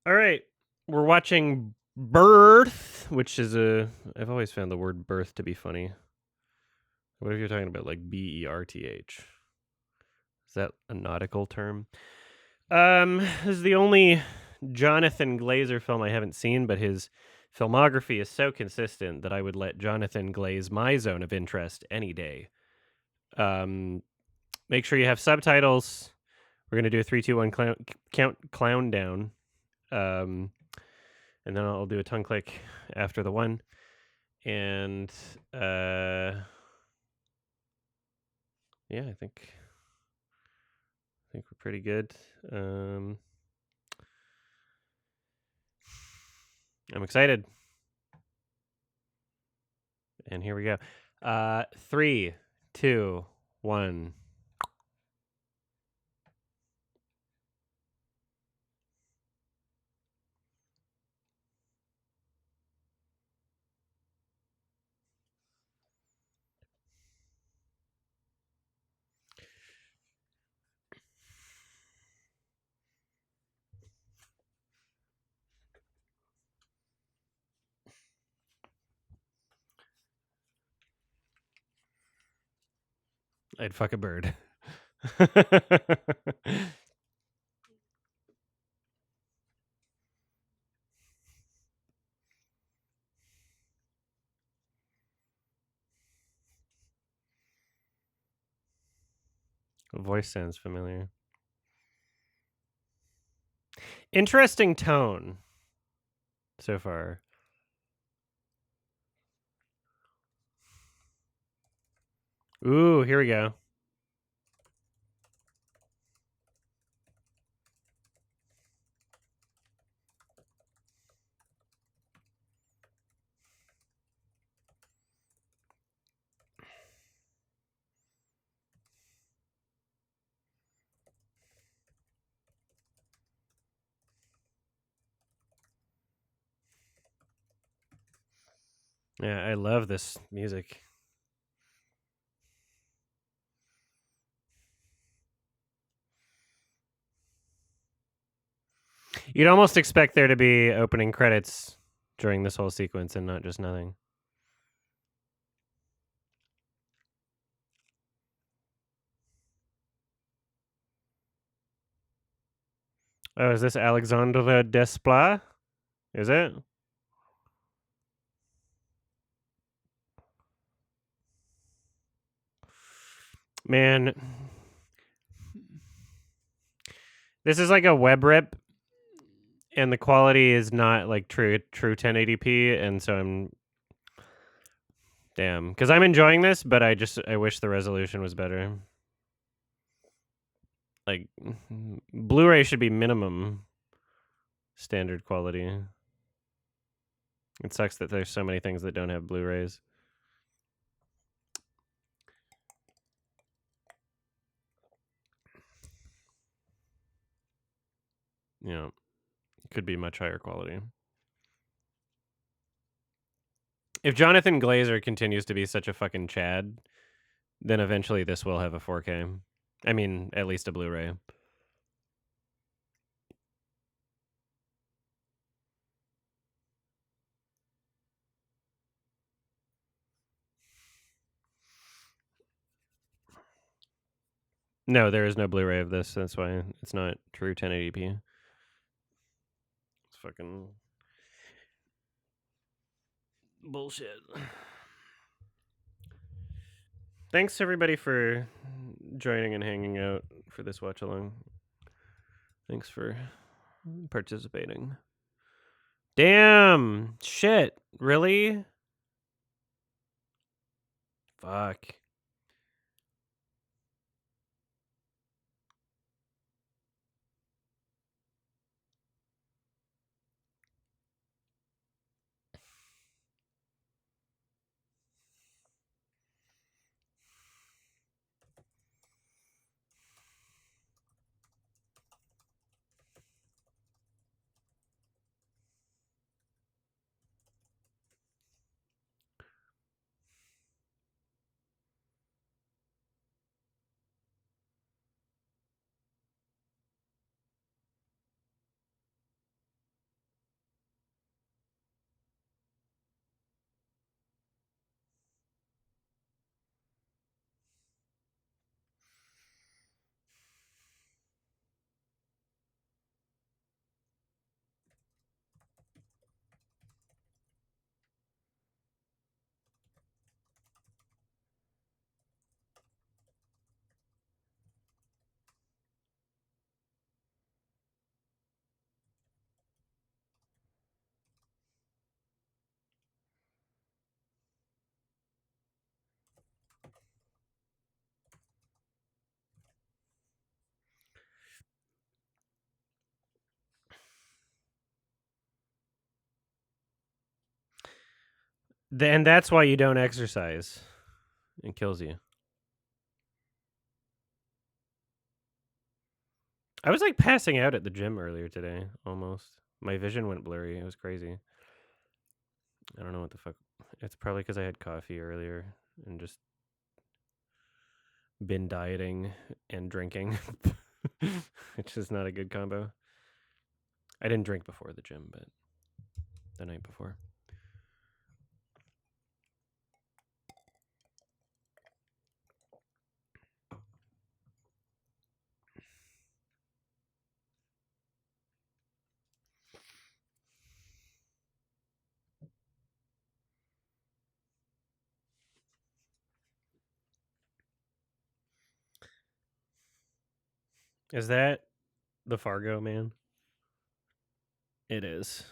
All right. We're watching Birth, which is I've always found the word birth to be funny. What if you're talking about like BERTH? Is that a nautical term? This is the only Jonathan Glazer film I haven't seen, but his filmography is so consistent that I would let Jonathan glaze my zone of interest any day. Make sure you have subtitles. We're gonna do a 3, 2, 1 clown down. And then I'll do a tongue click after the one. And yeah, I think we're pretty good. I'm excited. And here we go. 3, 2, 1. I'd fuck a bird. Voice sounds familiar. Interesting tone so far. Ooh, here we go. Yeah, I love this music. You'd almost expect there to be opening credits during this whole sequence and not just nothing. Oh, is this Alexandre Desplat? Is it? Man, this is like a web rip, and the quality is not like true 1080p, and so I'm damn because I'm enjoying this, but I wish the resolution was better. Like Blu-ray should be minimum standard quality. It sucks that there's so many things that don't have Blu-rays. You know, could be much higher quality. If Jonathan Glazer continues to be such a fucking Chad, then eventually this will have a 4K. I mean, at least a Blu-ray. No, there is no Blu-ray of this. That's why it's not true 1080p. It's fucking bullshit. Thanks everybody for joining and hanging out for this watch along. Thanks for participating. Damn. Shit. Really? Fuck. And that's why you don't exercise. It kills you. I was like passing out at the gym earlier today, almost. My vision went blurry. It was crazy. I don't know what the fuck. It's probably because I had coffee earlier and just been dieting and drinking, which is not a good combo. I didn't drink before the gym, but the night before. Is that the Fargo man? It is.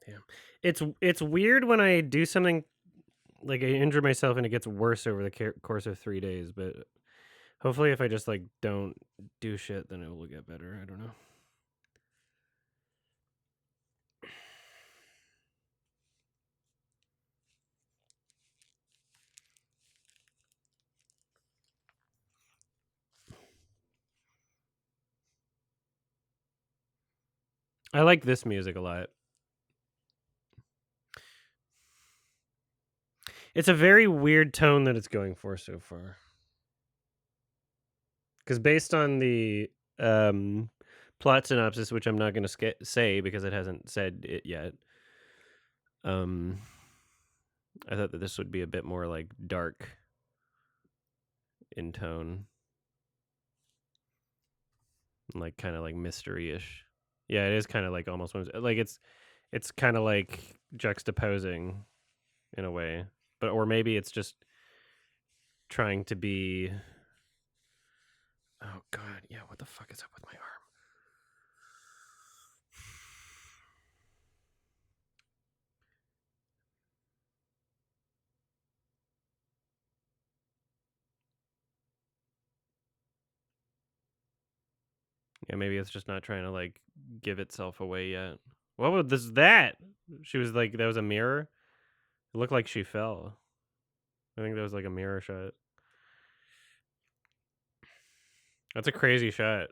Yeah. It's weird when I do something like I injure myself and it gets worse over the course of 3 days, but hopefully if I just like don't do shit then it will get better. I don't know. I like this music a lot. It's a very weird tone that it's going for so far. Because based on the plot synopsis, which I'm not going to say because it hasn't said it yet, I thought that this would be a bit more like dark in tone, like kind of like mystery-ish. Yeah, it is kind of like almost like it's kind of like juxtaposing in a way, but or maybe it's just trying to be. Oh God, yeah. What the fuck is up with my arm? Yeah, maybe it's just not trying to like give itself away yet. What was this? That she was like, that was a mirror. It looked like she fell. I think that was like a mirror shot. That's a crazy shot.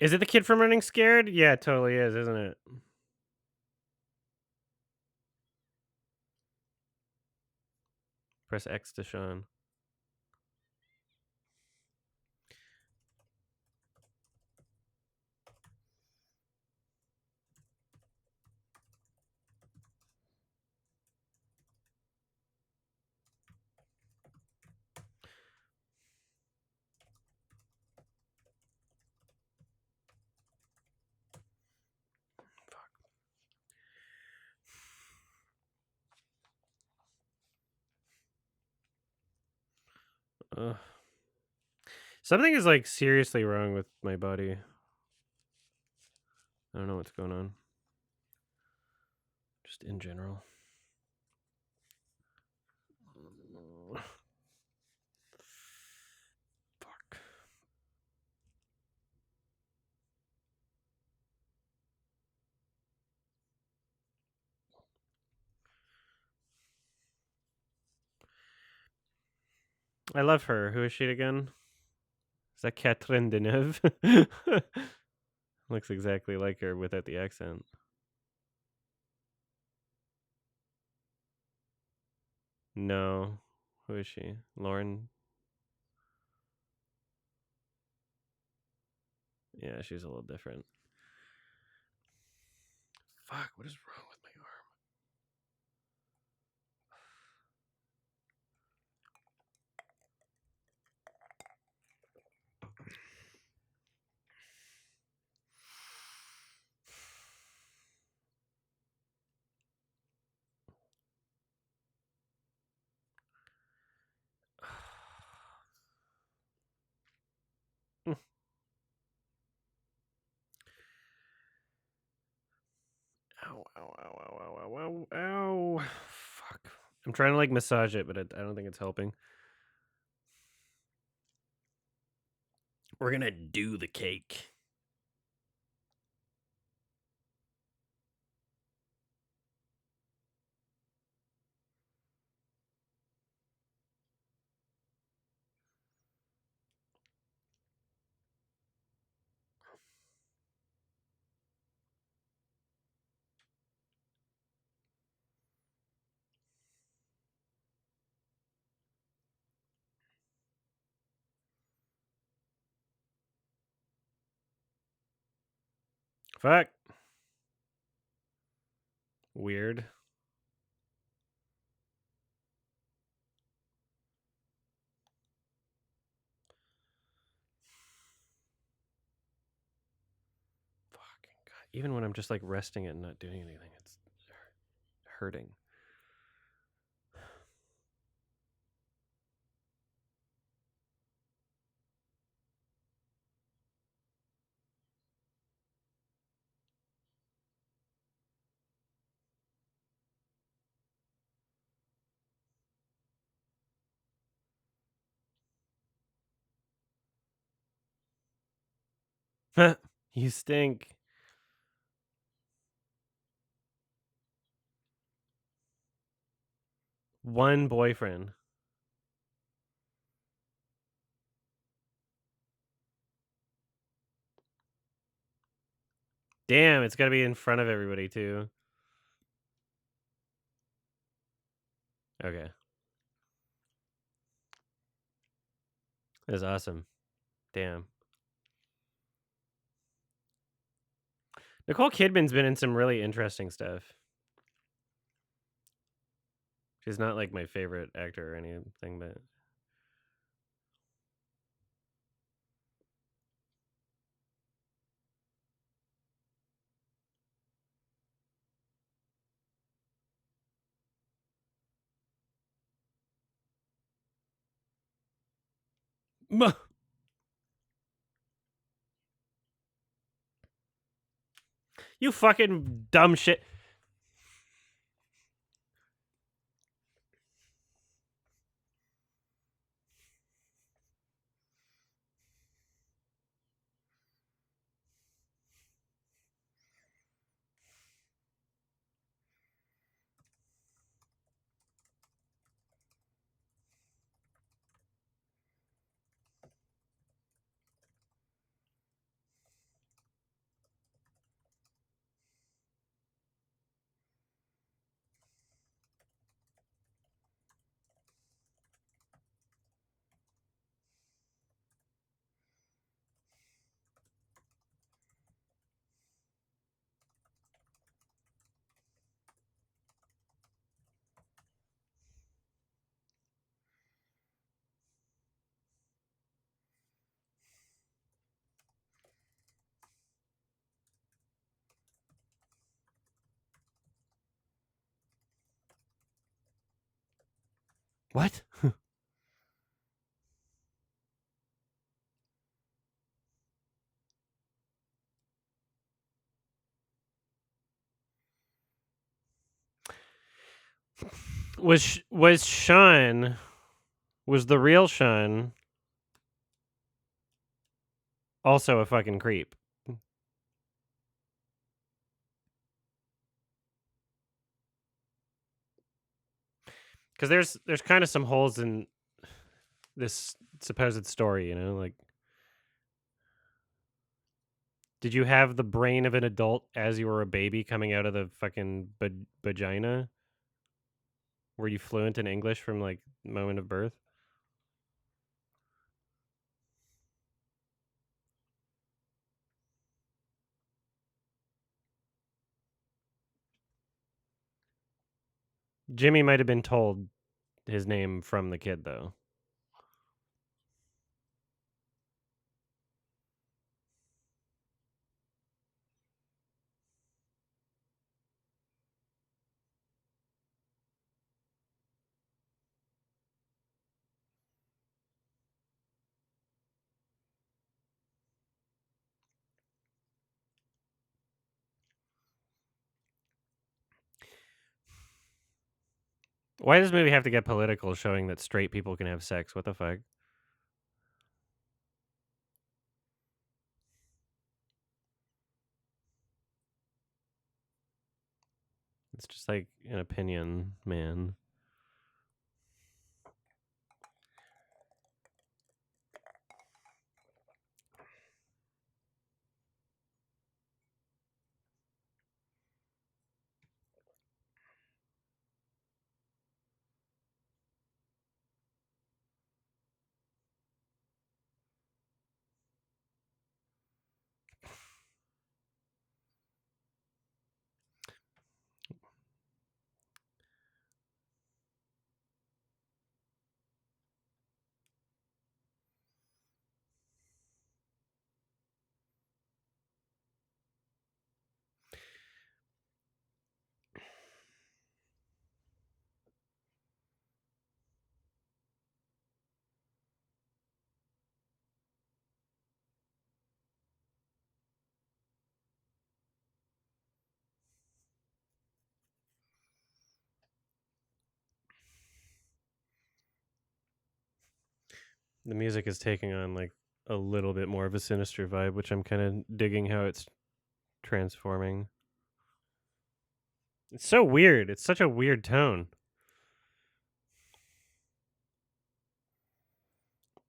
Is it the kid from Running Scared? Yeah, it totally is, isn't it? Press X to Sean. Ugh. Something is like seriously wrong with my body. I don't know what's going on. Just in general. Fuck. I love her. Who is she again? Is that Catherine Deneuve? Looks exactly like her without the accent. No. Who is she? Lauren? Yeah, she's a little different. Fuck, what is wrong with my arm? Ow, ow, ow, ow, ow, ow, ow, ow. Fuck. I'm trying to like massage it, but I don't think it's helping. We're gonna do the cake. Fuck. Weird. Fucking God. Even when I'm just like resting it and not doing anything, it's hurting. You stink. One boyfriend. Damn, it's gotta be in front of everybody too. Okay. That's awesome. Damn. Nicole Kidman's been in some really interesting stuff. She's not like my favorite actor or anything, but you fucking dumb shit. What? Was Sean, was the real Sean also a fucking creep? Because there's kind of some holes in this supposed story, you know, like, did you have the brain of an adult as you were a baby coming out of the fucking vagina? Were you fluent in English from like moment of birth? Jimmy might have been told his name from the kid though. Why does this movie have to get political, showing that straight people can have sex? What the fuck? It's just like an opinion, man. The music is taking on like a little bit more of a sinister vibe, which I'm kind of digging how it's transforming. It's so weird. It's such a weird tone.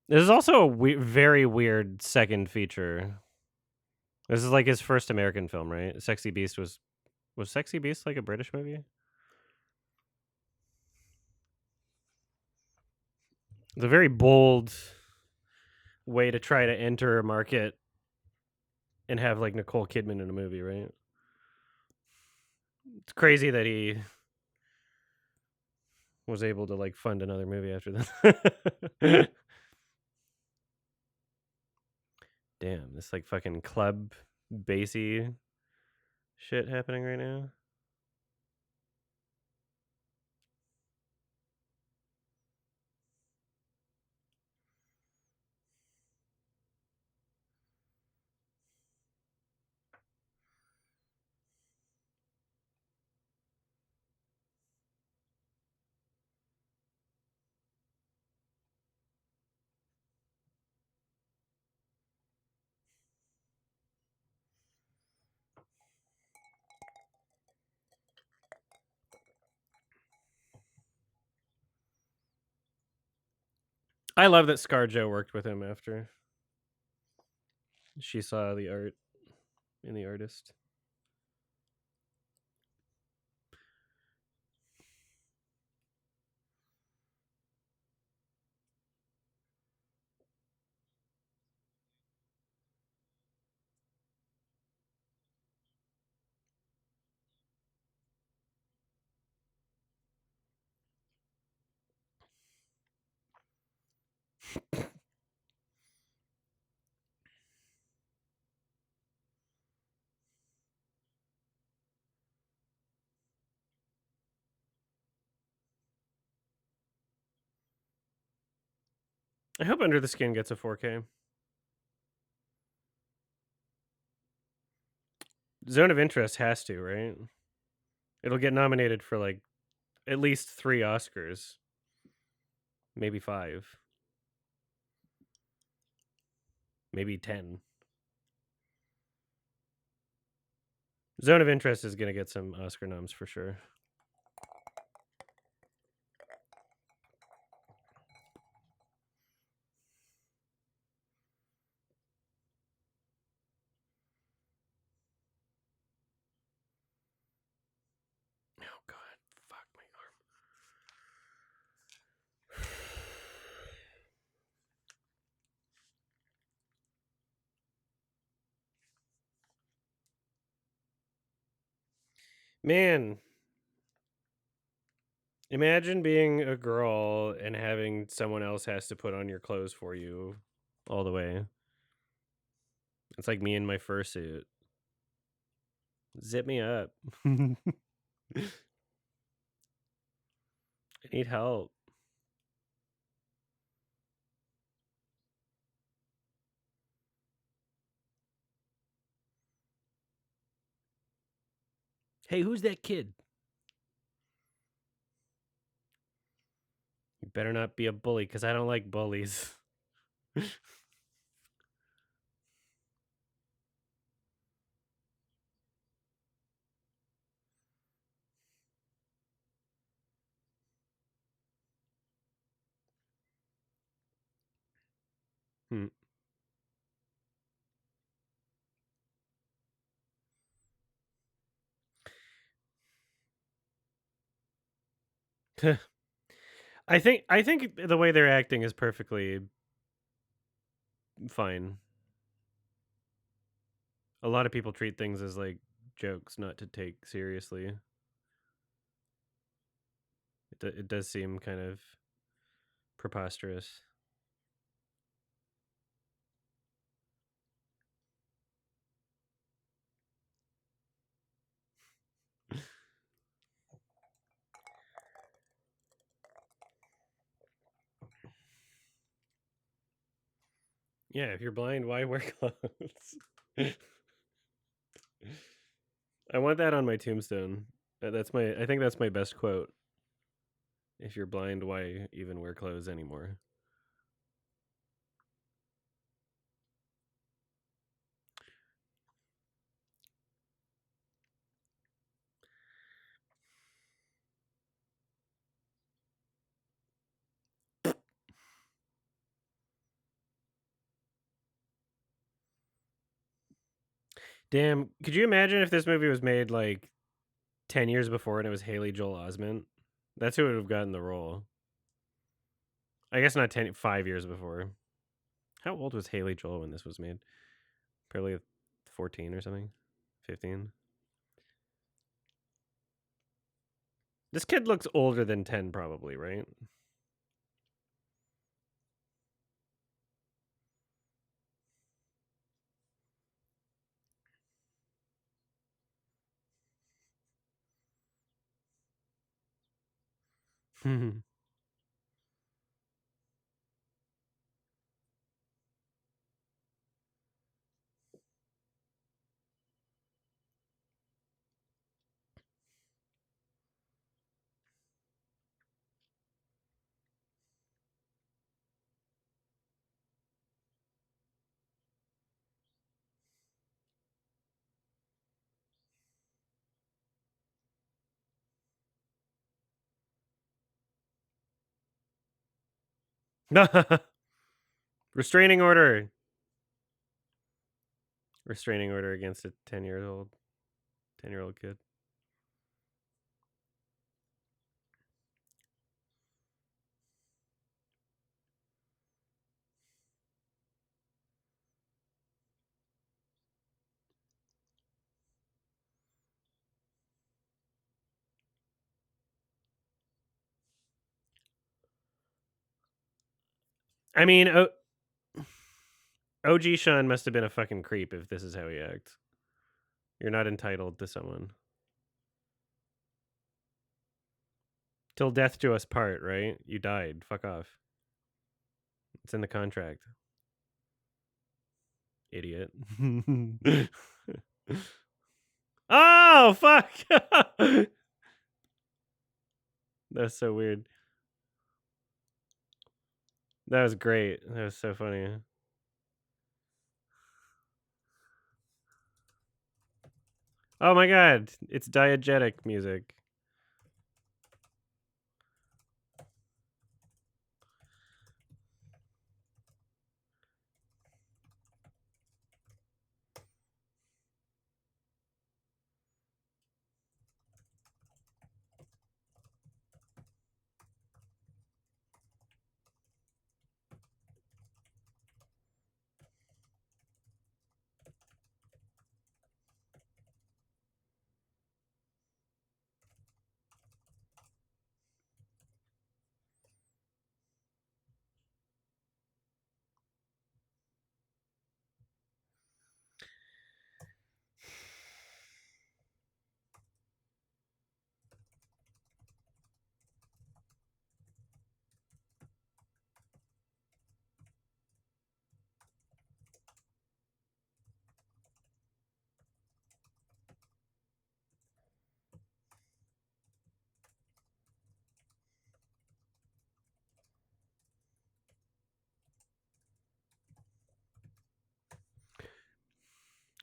This is also a very weird second feature. This is like his first American film, right? Sexy Beast was Sexy Beast like a British movie? It's a very bold way to try to enter a market and have like Nicole Kidman in a movie, right? It's crazy that he was able to like fund another movie after this. Damn, this like fucking club bassy shit happening right now. I love that ScarJo worked with him after she saw the art in the artist. I hope Under the Skin gets a 4K. Zone of Interest has to, right? It'll get nominated for like at least 3 Oscars, maybe 5, maybe 10. Zone of Interest is gonna get some Oscar noms for sure. Oh God, fuck my arm. Man, imagine being a girl and having someone else has to put on your clothes for you all the way. It's like me in my fursuit. Zip me up. I need help. Hey, who's that kid? You better not be a bully, because I don't like bullies. Hmm. I think the way they're acting is perfectly fine. A lot of people treat things as like jokes, not to take seriously. It does seem kind of preposterous. Yeah, if you're blind, why wear clothes? I want that on my tombstone. I think that's my best quote. If you're blind, why even wear clothes anymore? Damn, could you imagine if this movie was made like 10 years before and it was Haley Joel Osment? That's who would have gotten the role. I guess not 5 years before. How old was Haley Joel when this was made? Probably 14 or something. 15. This kid looks older than 10 probably, right? Restraining order. Restraining order against a 10-year-old kid. I mean, OG Sean must have been a fucking creep if this is how he acts. You're not entitled to someone. Till death do us part, right? You died. Fuck off. It's in the contract. Idiot. Oh, fuck! That's so weird. That was great. That was so funny. Oh my god, it's diegetic music.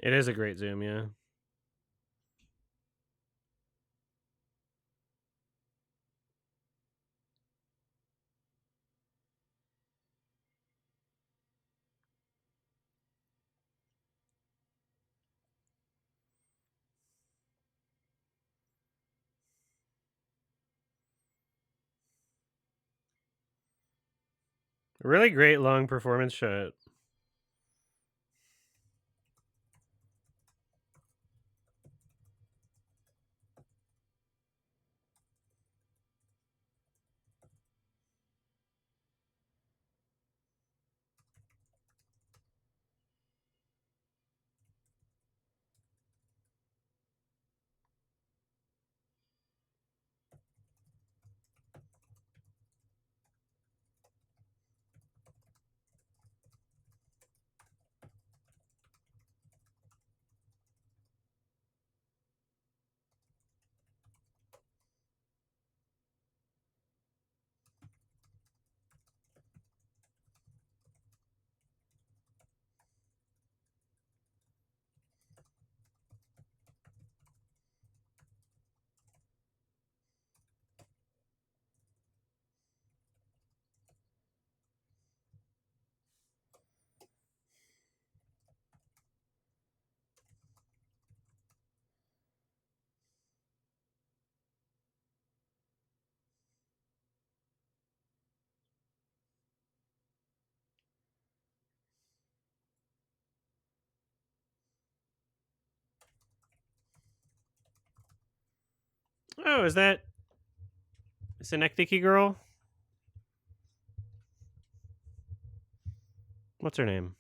It is a great zoom, yeah. Really great long performance shot. Oh, is that Synecdoche girl? What's her name?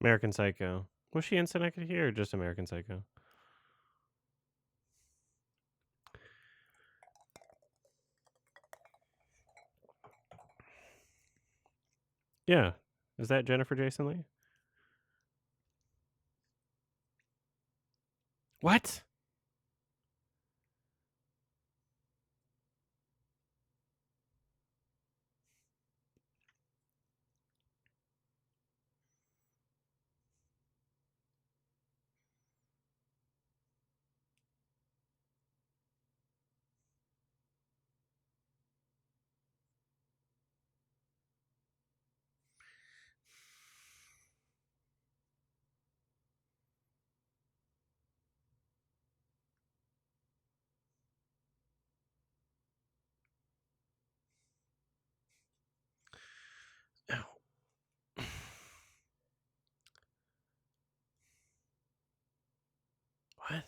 American Psycho. Was she in Synecdoche or just American Psycho? Yeah. Is that Jennifer Jason Leigh? What? Oh. What?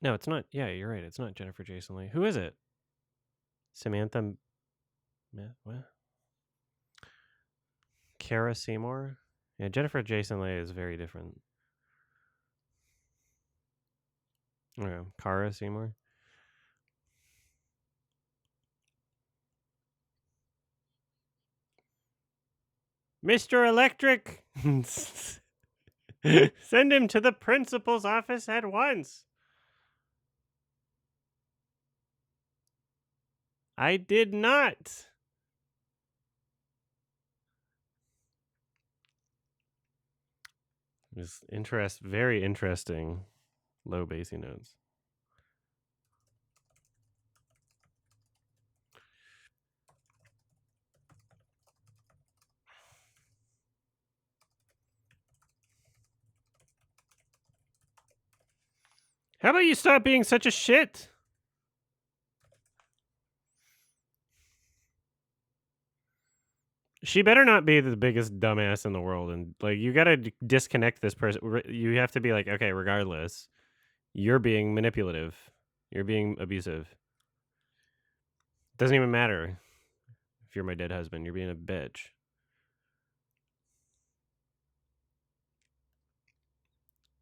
No, it's not. Yeah, you're right. It's not Jennifer Jason Leigh. Who is it? Samantha. What? Kara Seymour? Yeah, Jennifer Jason Leigh is very different. Yeah, Kara Seymour. Mr. Electric! Send him to the principal's office at once. I did not. It's very interesting low bassy notes. How about you stop being such a shit? She better not be the biggest dumbass in the world, and like you gotta disconnect this person. You have to be like, okay, regardless, you're being manipulative, you're being abusive. Doesn't even matter if you're my dead husband. You're being a bitch.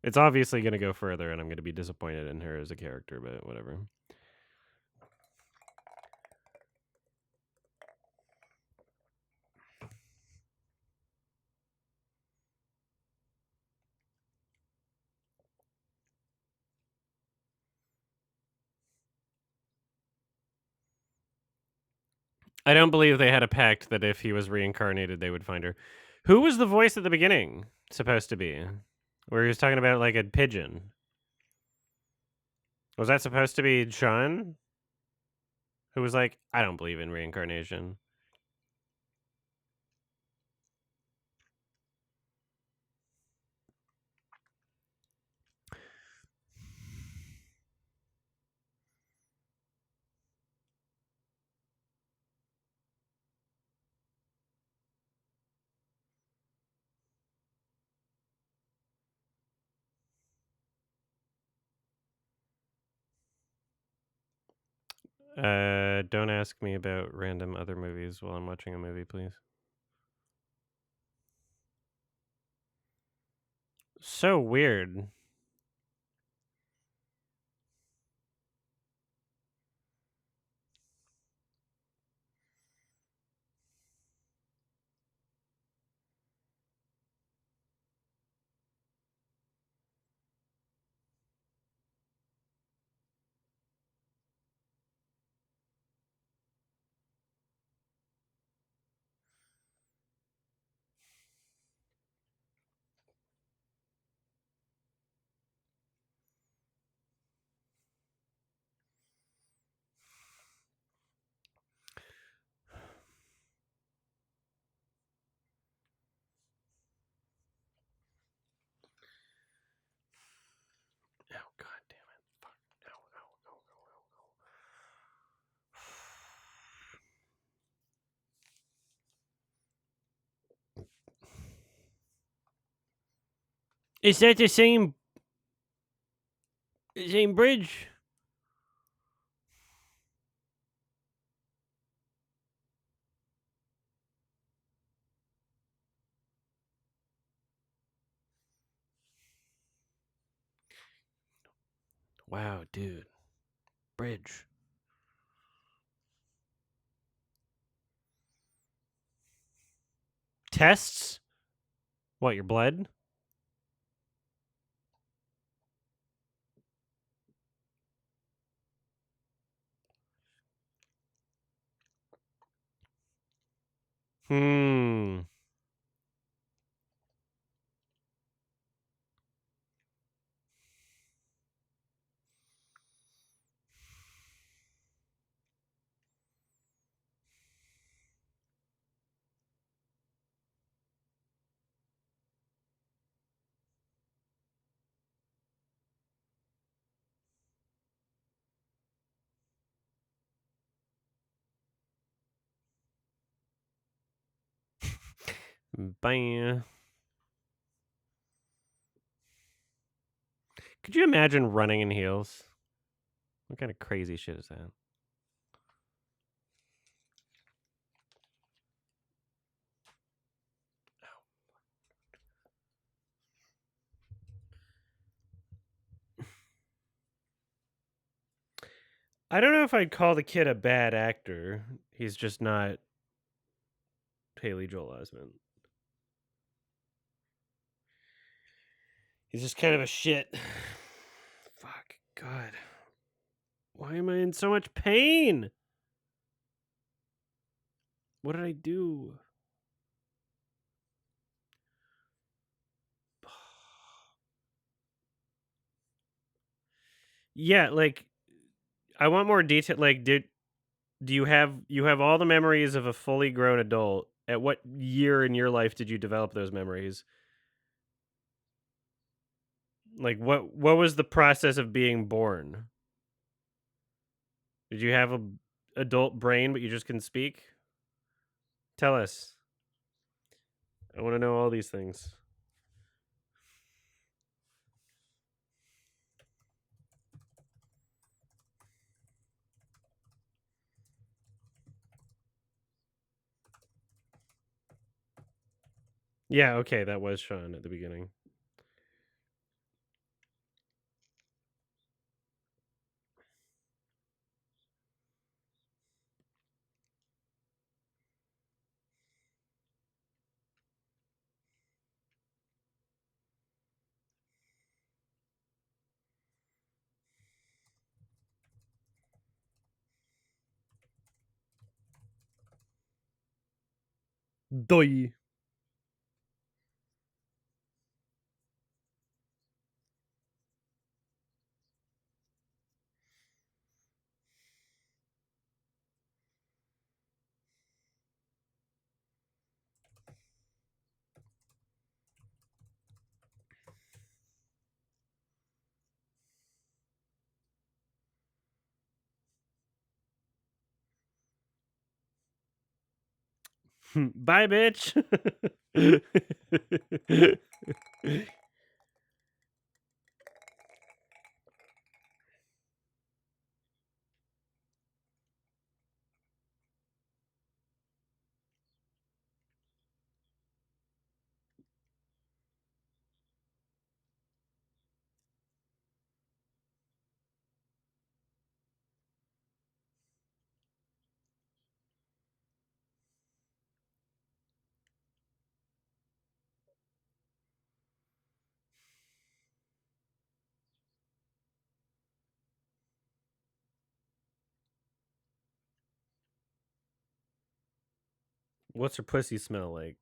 It's obviously gonna go further, and I'm gonna be disappointed in her as a character, but whatever. I don't believe they had a pact that if he was reincarnated, they would find her. Who was the voice at the beginning supposed to be? Where he was talking about like a pigeon. Was that supposed to be Sean? Who was like, I don't believe in reincarnation. Don't ask me about random other movies while I'm watching a movie, please. So weird. Oh, god damn it. Fuck. No, no, no, no, no. Is that the same bridge? Wow, dude. Bridge. Tests? What, your blood? Hmm. Bye. Could you imagine running in heels? What kind of crazy shit is that? I don't know if I'd call the kid a bad actor. He's just not Haley Joel Osment. He's just kind of a shit. Fuck. God. Why am I in so much pain? What did I do? Yeah, like I want more detail. Like, do you have all the memories of a fully grown adult? At what year in your life did you develop those memories? Like, what was the process of being born? Did you have a adult brain, but you just couldn't speak? Tell us. I want to know all these things. Yeah, okay, that was Sean at the beginning. Doi. Bye, bitch. What's her pussy smell like?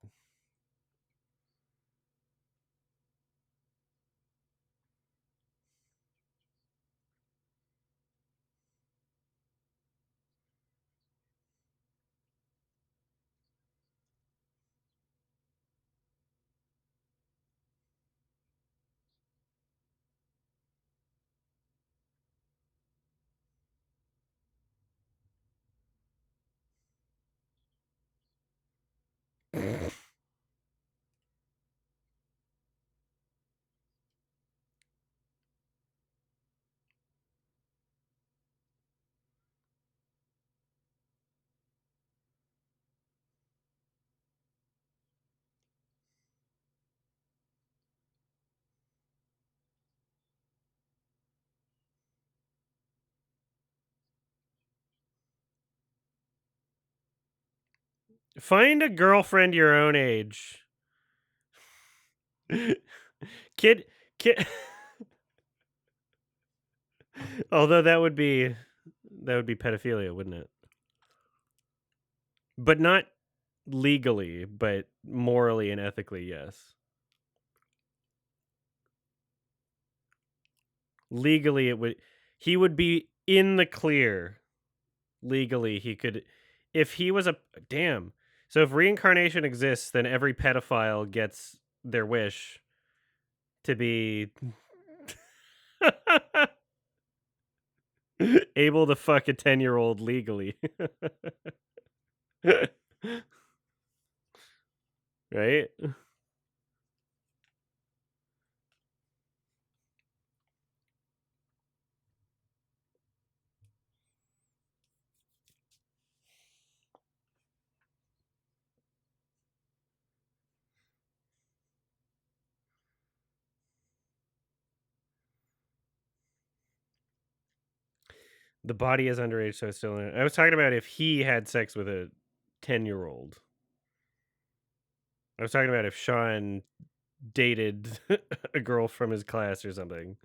Find a girlfriend your own age. kid kid Although that would be pedophilia, wouldn't it? But not legally, but morally and ethically, yes. Legally it would he would be in the clear. Legally he could, if he was a damn. So if reincarnation exists, then every pedophile gets their wish to be able to fuck a 10-year-old legally. Right? The body is underage, so it's still. I was talking about if he had sex with a 10-year-old. I was talking about if Sean dated a girl from his class or something.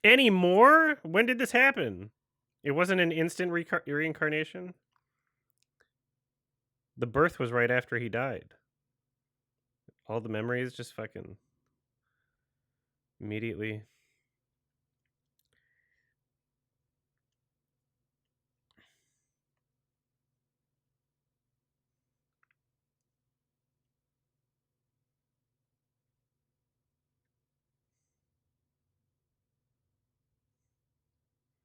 Anymore? When did this happen? It wasn't an instant reincarnation? The birth was right after he died. All the memories just fucking immediately.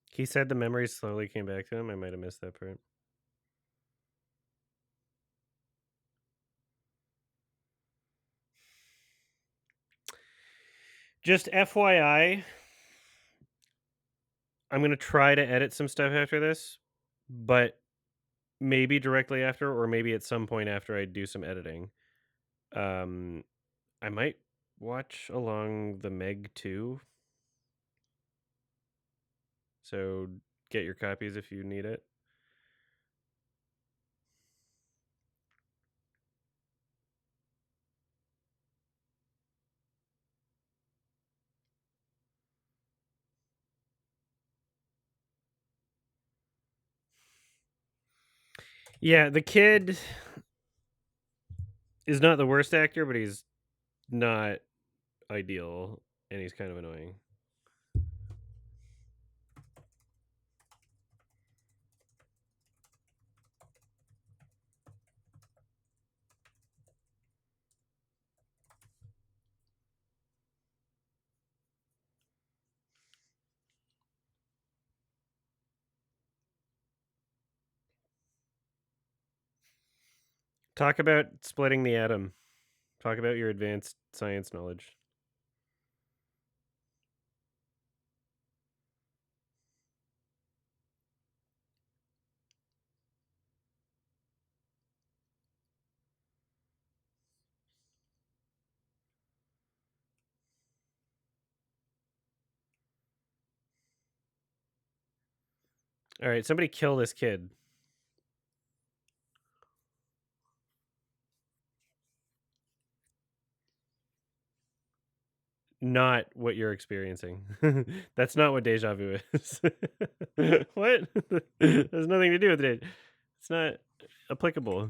He said the memories slowly came back to him. I might have missed that part. Just FYI, I'm going to try to edit some stuff after this, but maybe directly after or maybe at some point after I do some editing. I might watch along the Meg 2. So get your copies if you need it. Yeah, the kid is not the worst actor, but he's not ideal and he's kind of annoying. Talk about splitting the atom. Talk about your advanced science knowledge. All right, somebody kill this kid. Not what you're experiencing. That's not what deja vu is. What? There's nothing to do with it. It's not applicable.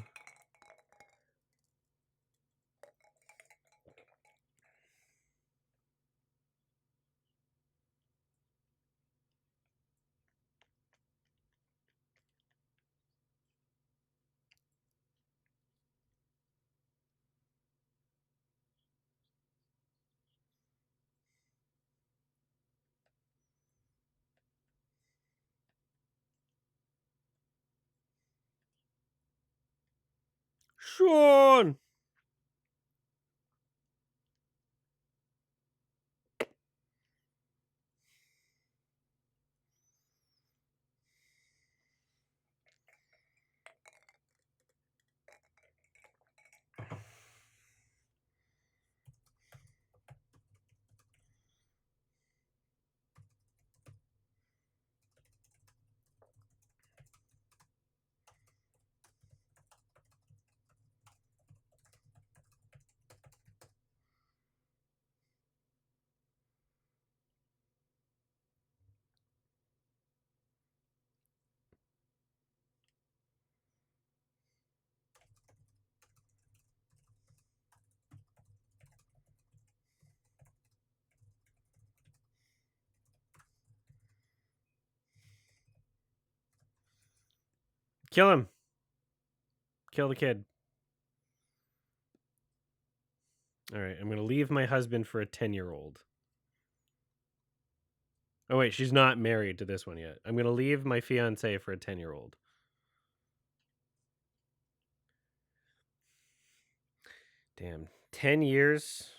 Sean! Kill him. Kill the kid. All right, I'm going to leave my husband for a 10-year-old. Oh, wait, she's not married to this one yet. I'm going to leave my fiance for a 10-year-old. Damn. 10 years?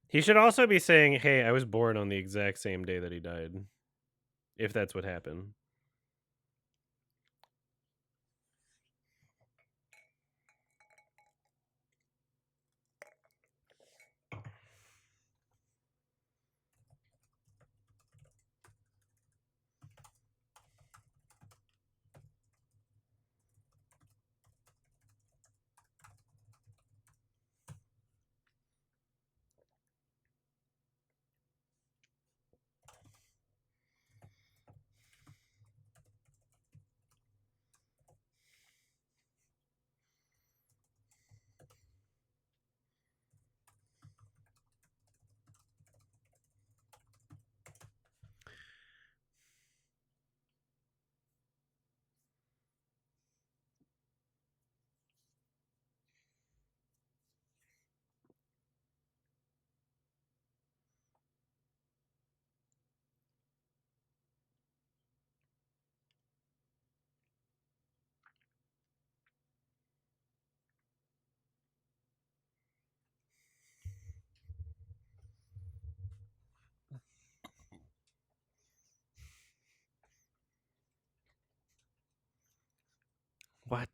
He should also be saying, hey, I was born on the exact same day that he died. If that's what happened. What?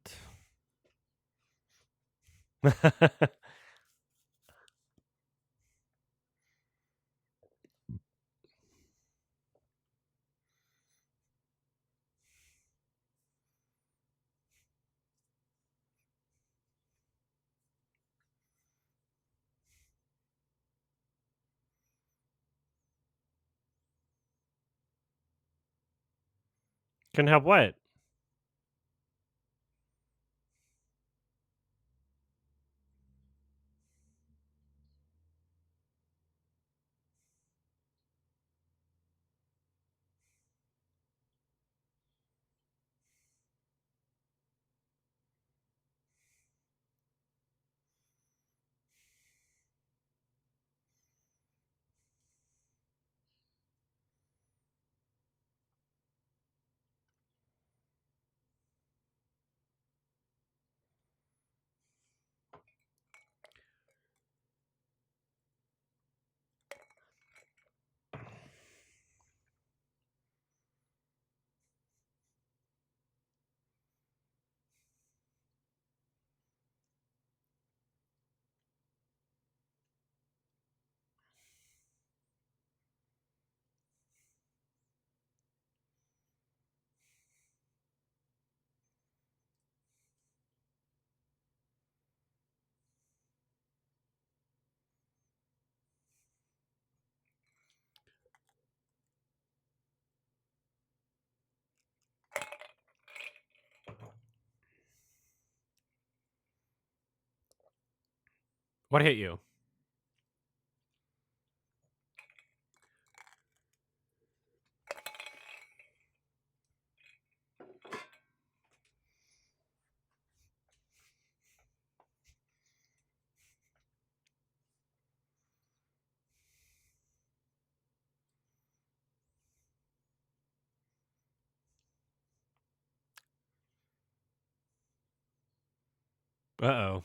Can help what? What hit you? Uh-oh.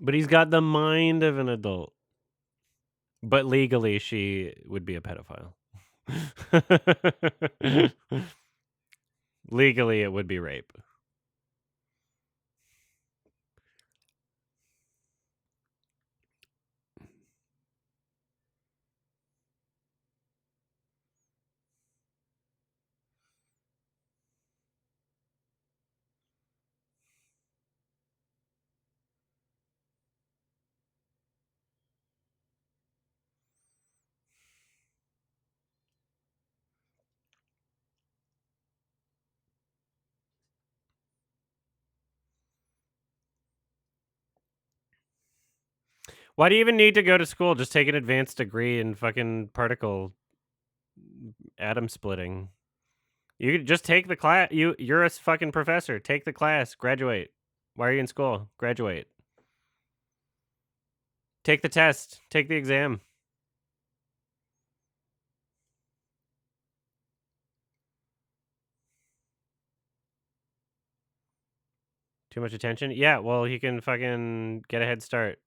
But he's got the mind of an adult. But legally, she would be a pedophile. Legally, it would be rape. Why do you even need to go to school? Just take an advanced degree in fucking particle atom splitting. You could just take the class. You're a fucking professor. Take the class. Graduate. Why are you in school? Graduate. Take the test. Take the exam. Too much attention? Yeah, well, he can fucking get a head start.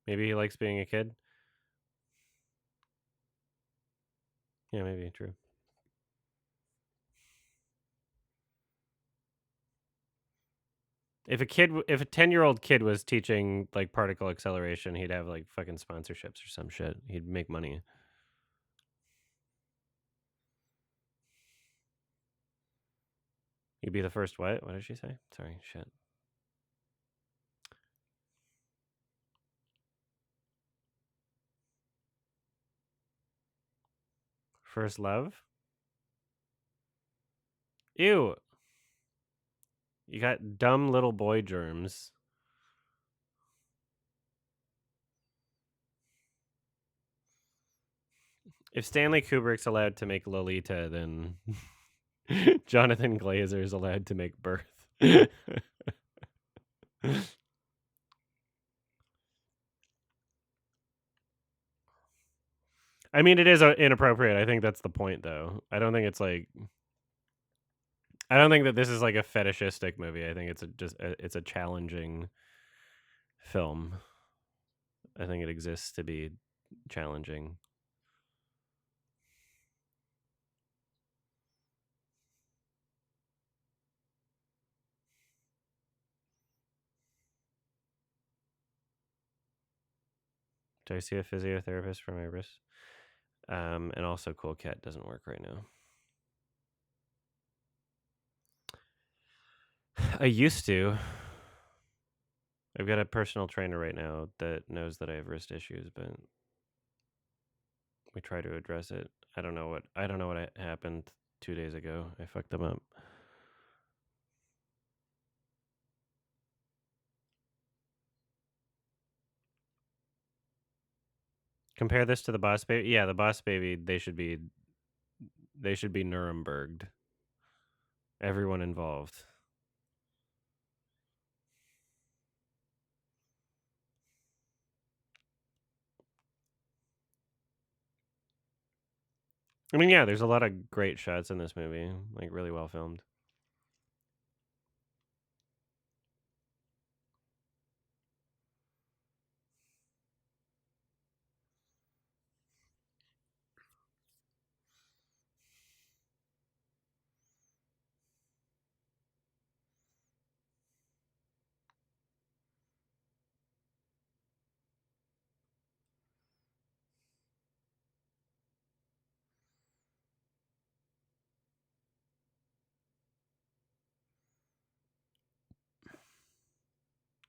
Maybe he likes being a kid. Yeah, maybe, true. If a 10-year-old kid was teaching like particle acceleration, he'd have like fucking sponsorships or some shit. He'd make money. He'd be the first what? What did she say? Sorry, shit. First love? Ew. You got dumb little boy germs. If Stanley Kubrick's allowed to make Lolita, then Jonathan Glazer's allowed to make Birth. I mean, it is inappropriate. I think that's the point, though. I don't think it's like. I don't think that this is like a fetishistic movie. I think it's it's a challenging film. I think it exists to be challenging. Do I see a physiotherapist for my wrist? And also Cool Cat doesn't work right now. I used to. I've got a personal trainer right now that knows that I have wrist issues, but we try to address it. I don't know what happened 2 days ago. I fucked them up. Compare this to the Boss Baby. Yeah, the Boss Baby. They should be Nuremberged. Everyone involved. I mean, yeah, there's a lot of great shots in this movie, like really well filmed.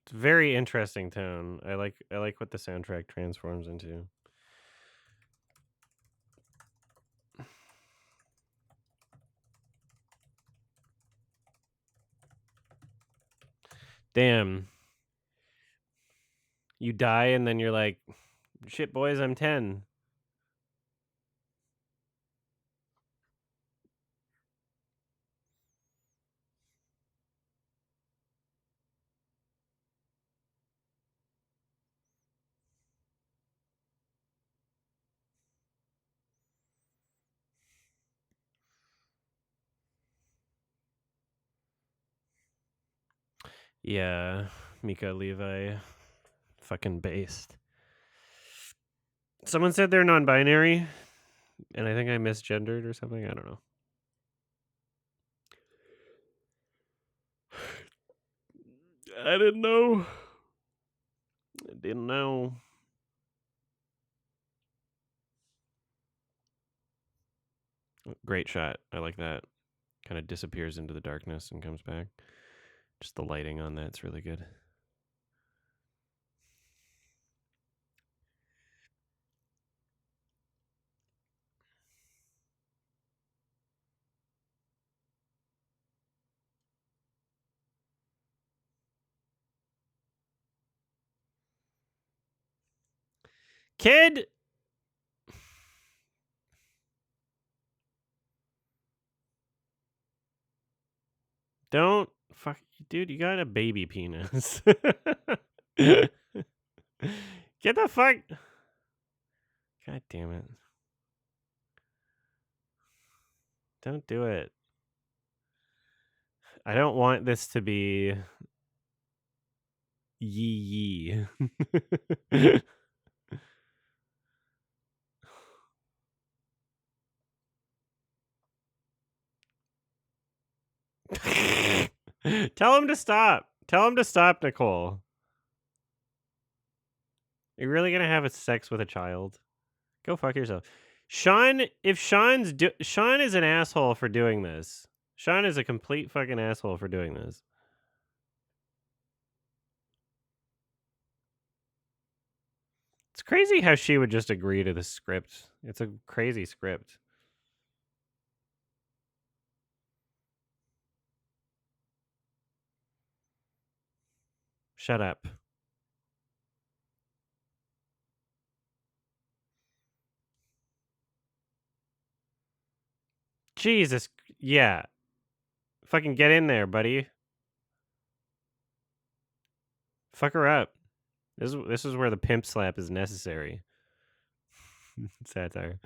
It's a very interesting tone. I like what the soundtrack transforms into. Damn. You die and then you're like, shit, boys, I'm 10. Yeah, Mika Levi, fucking based. Someone said they're non-binary, and I think I misgendered or something. I don't know. I didn't know. I didn't know. Great shot. I like that. Kind of disappears into the darkness and comes back. Just the lighting on that's really good. Kid. Don't fuck, dude. You got a baby penis. Get the fuck. God damn it. Don't do it. I don't want this to be yee. Tell him to stop. Tell him to stop, Nicole. Are you really gonna have a sex with a child? Go fuck yourself. Sean, if Sean is an asshole for doing this. Sean is a complete fucking asshole for doing this. It's crazy how she would just agree to the script. It's a crazy script. Shut up. Jesus. Yeah. Fucking get in there, buddy. Fuck her up. This is where the pimp slap is necessary. Satire.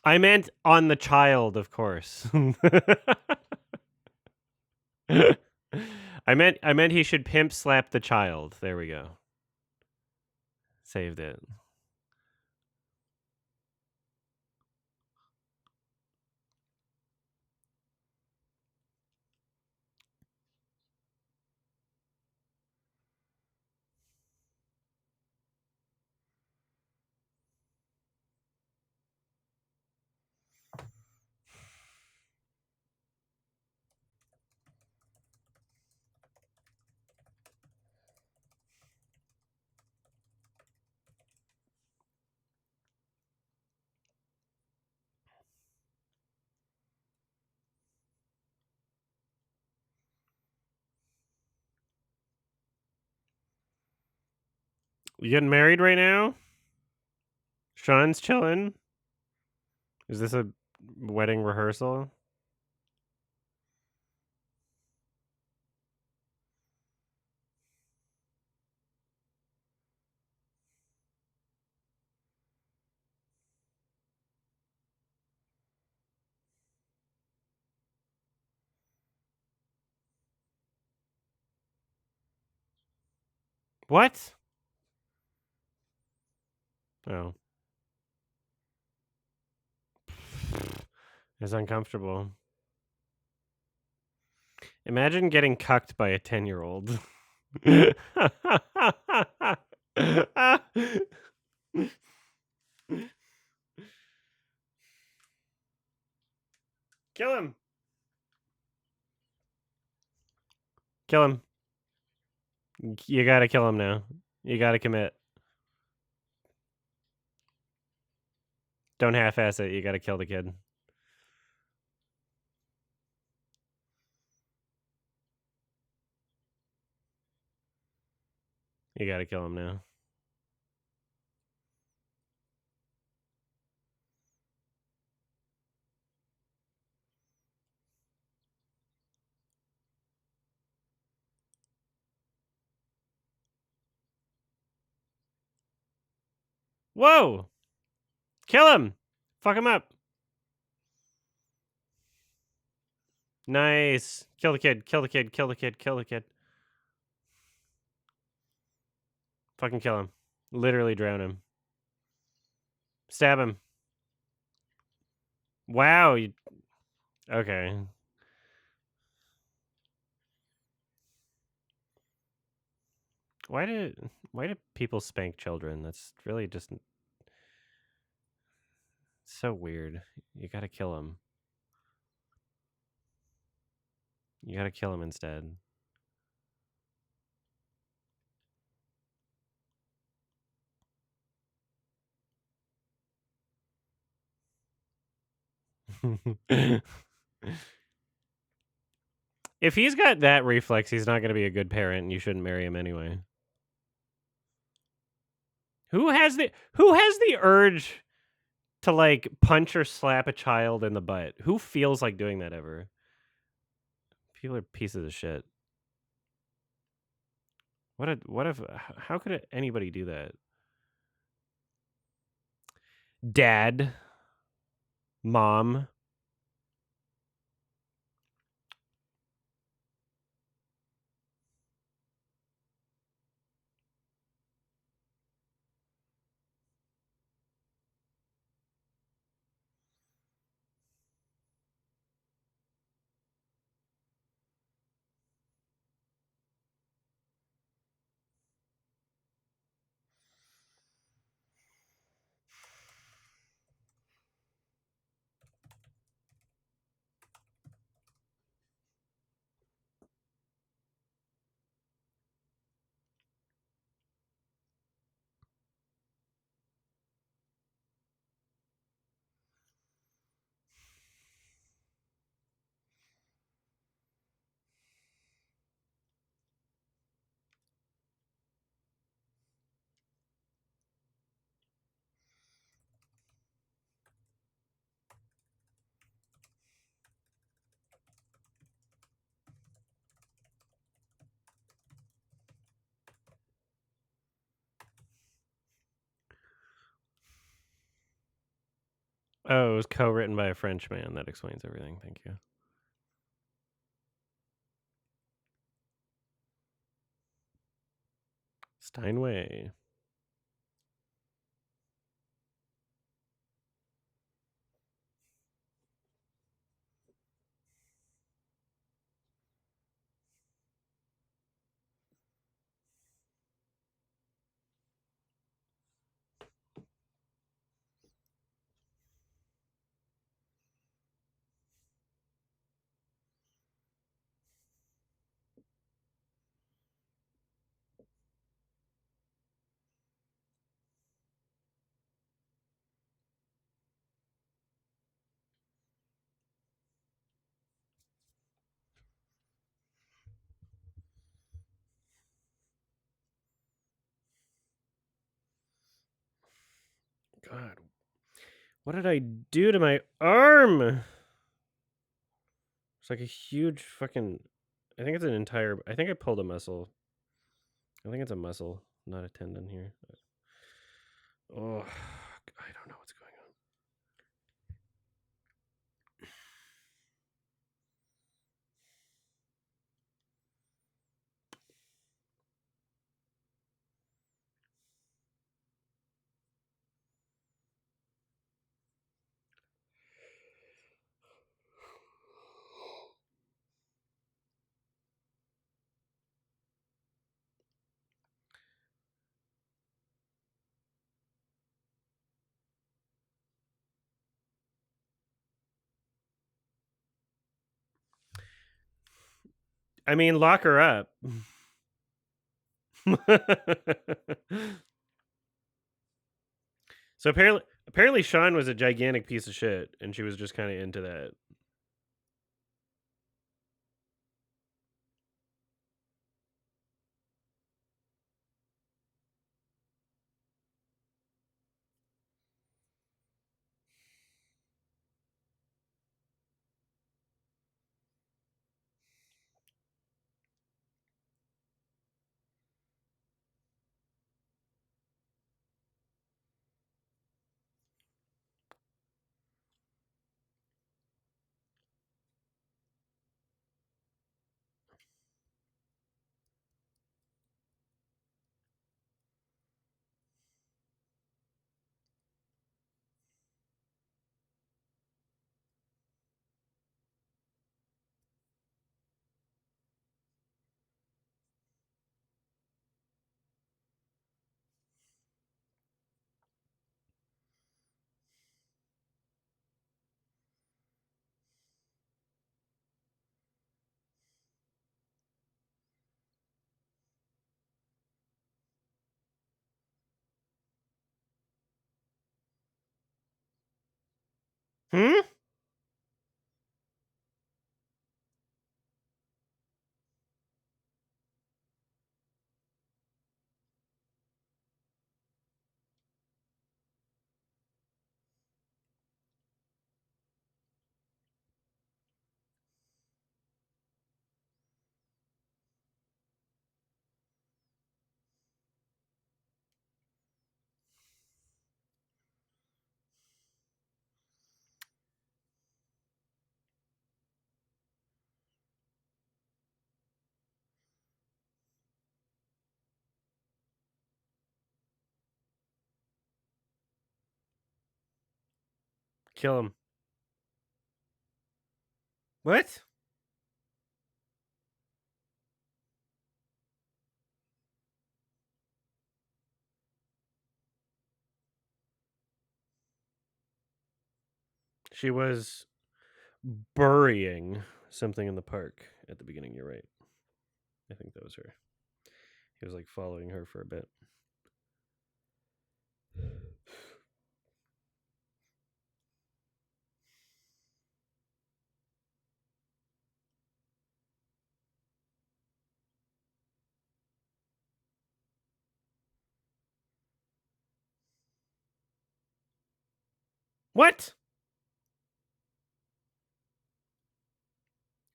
I meant on the child, of course. I meant he should pimp slap the child. There we go. Saved it. You getting married right now? Sean's chilling. Is this a wedding rehearsal? What? Oh. It's uncomfortable. Imagine getting cucked by a 10-year-old. Kill him. Kill him. You gotta kill him now. You gotta commit. Don't half-ass it. You gotta kill the kid. You gotta kill him now. Whoa! Kill him! Fuck him up. Nice. Kill the kid. Kill the kid. Kill the kid. Kill the kid. Fucking kill him. Literally drown him. Stab him. Wow. Okay. Why do people spank children? That's really just so weird. You gotta kill him. You gotta kill him instead. If he's got that reflex, he's not going to be a good parent, and you shouldn't marry him anyway. Who has the urge to like punch or slap a child in the butt? Who feels like doing that ever? People are pieces of shit. What if how could anybody do that? Dad, mom. Oh, it was co-written by a French man. That explains everything. Thank you. Steinway. God, what did I do to my arm? It's like a huge fucking. I think it's an entire. I think I pulled a muscle. I think it's a muscle, not a tendon here. Oh, I don't know what's going on. I mean, lock her up. So apparently Sean was a gigantic piece of shit, and she was just kind of into that. Hmm? Kill him. What? She was burying something in the park at the beginning. You're right. I think that was her. He was like following her for a bit. What?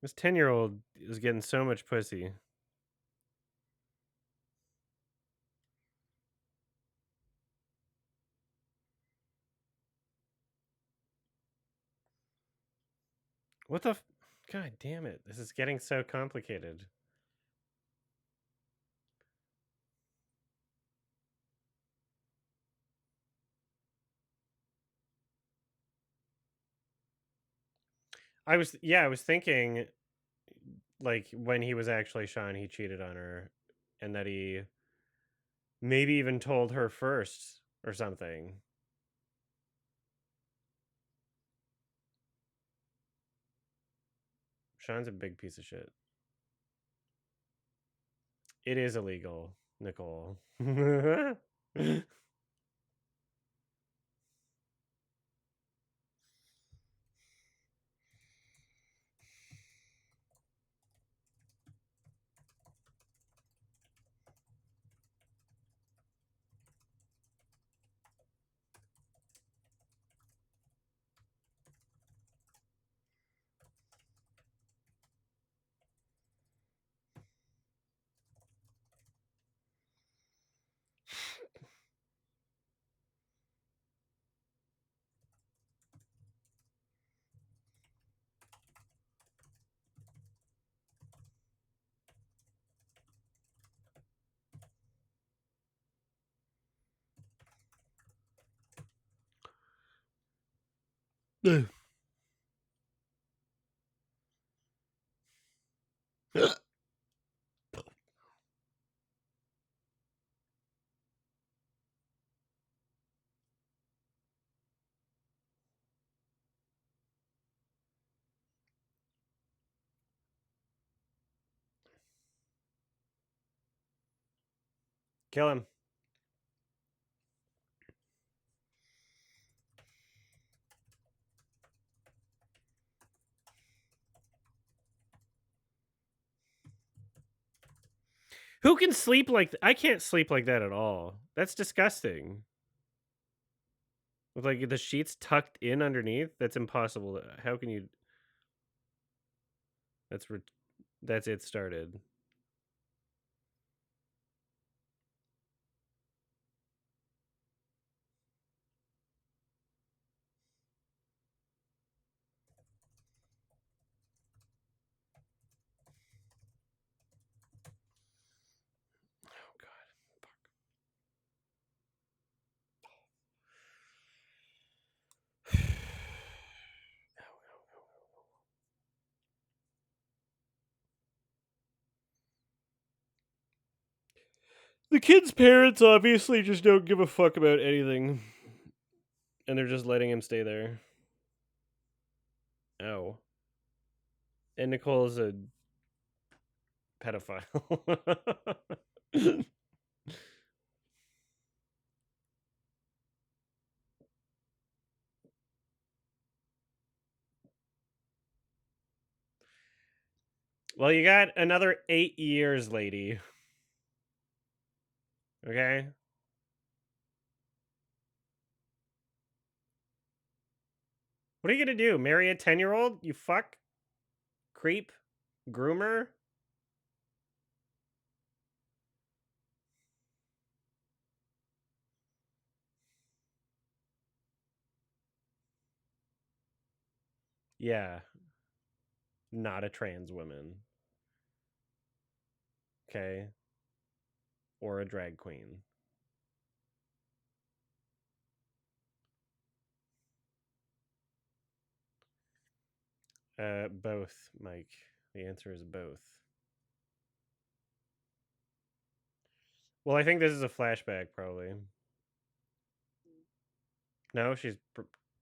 This 10-year-old is getting so much pussy. What the? God damn it! This is getting so complicated. I was thinking like when he was actually Sean, he cheated on her, and that he maybe even told her first or something. Sean's a big piece of shit. It is illegal, Nicole. Kill him. Who can sleep like I can't sleep like that at all. That's disgusting. With like the sheets tucked in underneath, that's impossible. How can you? That's that's it started. Oh god. The kid's parents obviously just don't give a fuck about anything. And they're just letting him stay there. Ow. And Nicole's a pedophile. Well, you got another 8 years, lady. Okay? What are you gonna do? Marry a 10-year-old? You fuck? Creep? Groomer? Yeah. Not a trans woman. Okay? Or a drag queen. Both, Mike. The answer is both. Well, I think this is a flashback, probably. No,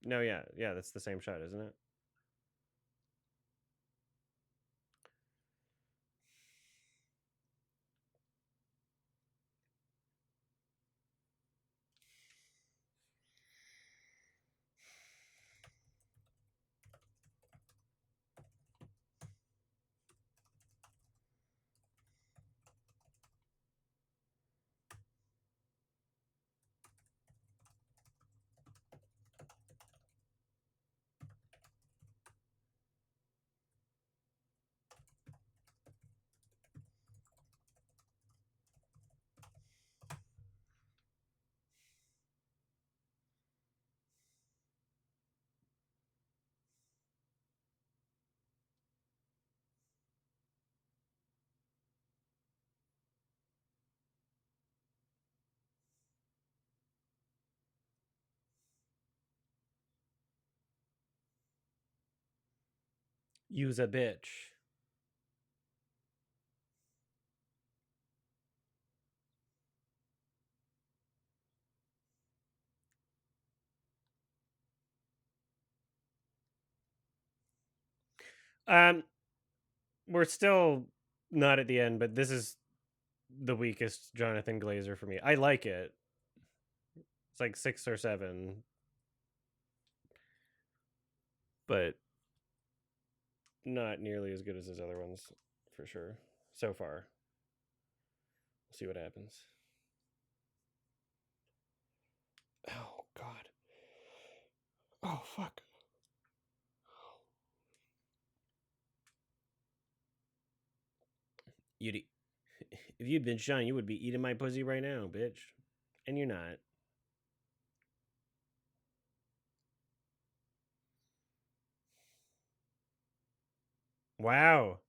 no, yeah, that's the same shot, isn't it? Use a bitch. Um, we're still not at the end, but this is the weakest Jonathan Glazer for me. I like it. It's like 6 or 7, but not nearly as good as his other ones, for sure. So far, we'll see what happens. Oh God. Oh fuck. You'd if you'd been Sean, you would be eating my pussy right now, bitch. And you're not. Wow.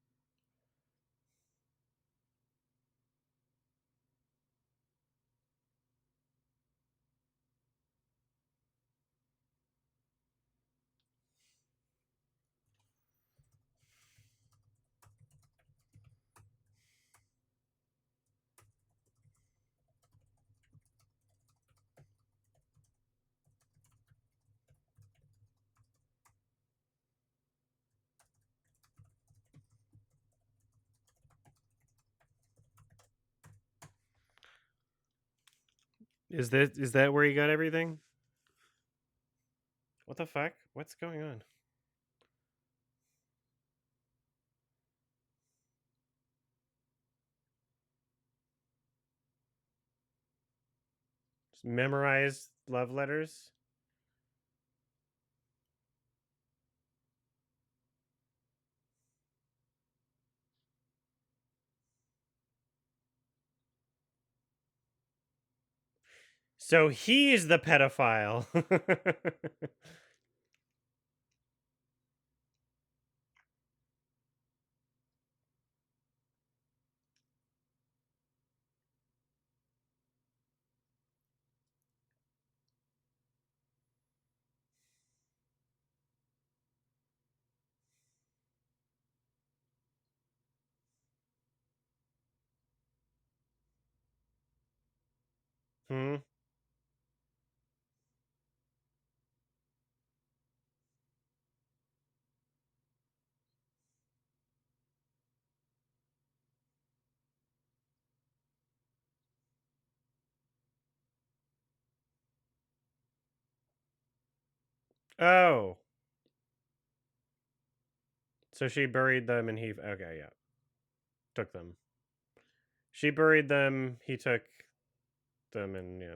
Is that where you got everything? What the fuck? What's going on? Just memorize love letters? So he's the pedophile. Hmm. Oh. So she buried them and he okay, yeah. Took them. She buried them, he took them and yeah.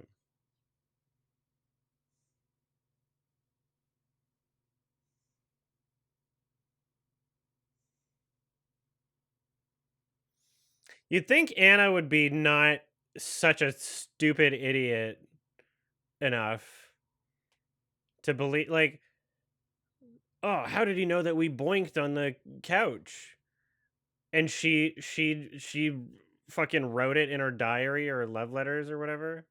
You'd think Anna would be not such a stupid idiot enough to believe like, oh, how did he know that we boinked on the couch? And she fucking wrote it in her diary or love letters or whatever.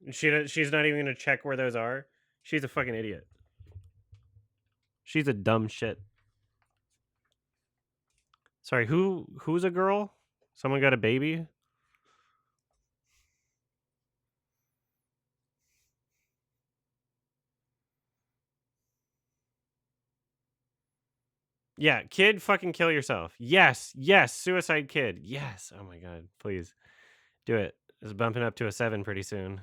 And she's not even gonna check where those are. She's a fucking idiot. She's a dumb shit. Sorry, who's a girl? Someone got a baby? Yeah, kid, fucking kill yourself. Yes, yes, suicide kid. Yes. Oh my god, please do it. It's bumping up to a 7 pretty soon.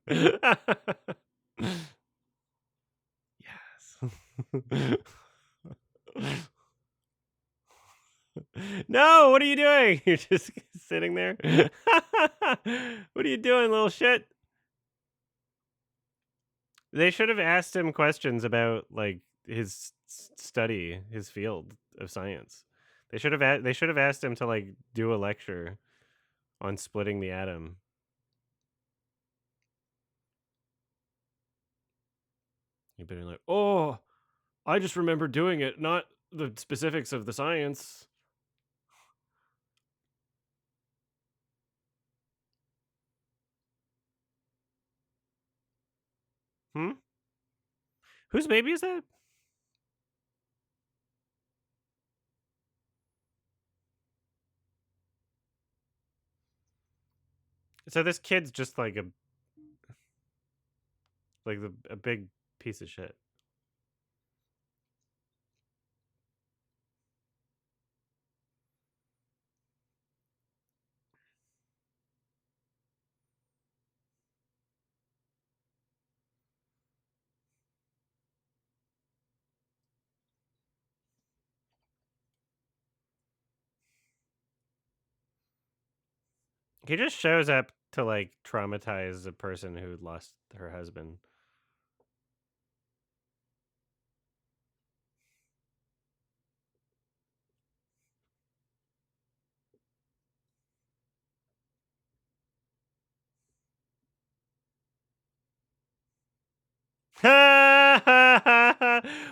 Yes. No, what are you doing? You're just sitting there. What are you doing, little shit? They should have asked him questions about like his study, his field of science. They should have asked him to like do a lecture on splitting the atom. He'd been like, "Oh, I just remember doing it, not the specifics of the science." Hmm? Whose baby is that? So this kid's just like a big piece of shit. He just shows up to like traumatize a person who lost her husband.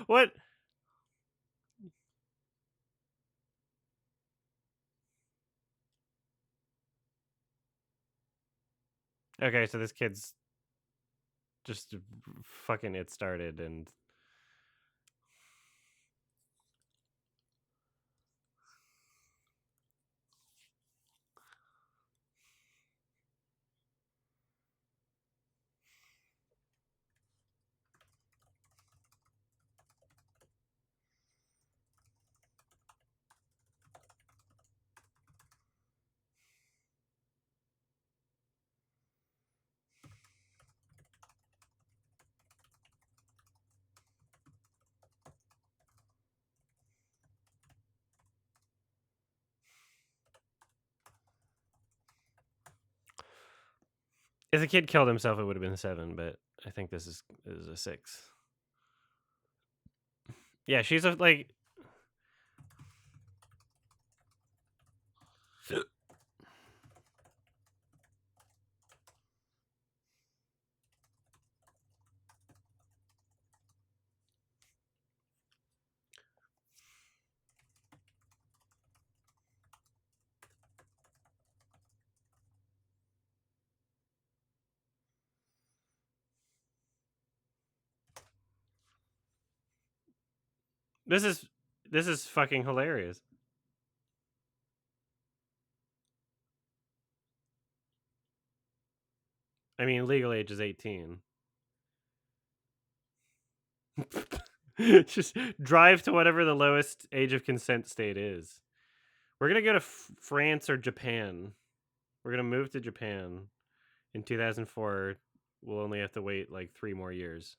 What? Okay, so this kid's just fucking it started and if the kid killed himself, it would have been a 7, but I think this is a 6. Yeah, she's a like. This is fucking hilarious. I mean, legal age is 18. Just drive to whatever the lowest age of consent state is. We're gonna go to France or Japan. We're gonna move to Japan in 2004. We'll only have to wait like 3 more years.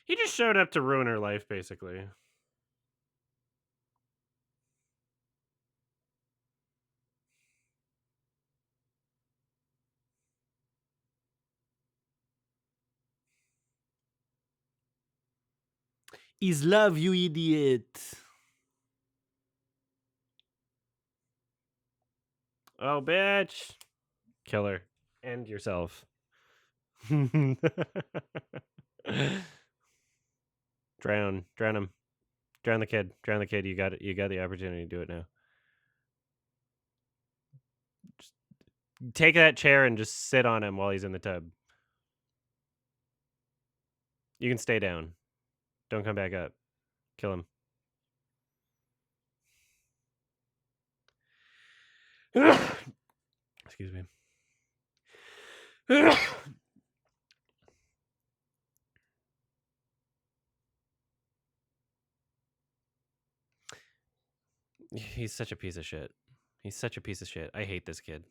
He just showed up to ruin her life, basically. Is love, you idiot. Oh, bitch. Kill her. And yourself. Drown him. Drown the kid. You got it. You got the opportunity to do it now. Just take that chair and just sit on him while he's in the tub. You can stay down. Don't come back up. Kill him. Excuse me. He's such a piece of shit. I hate this kid.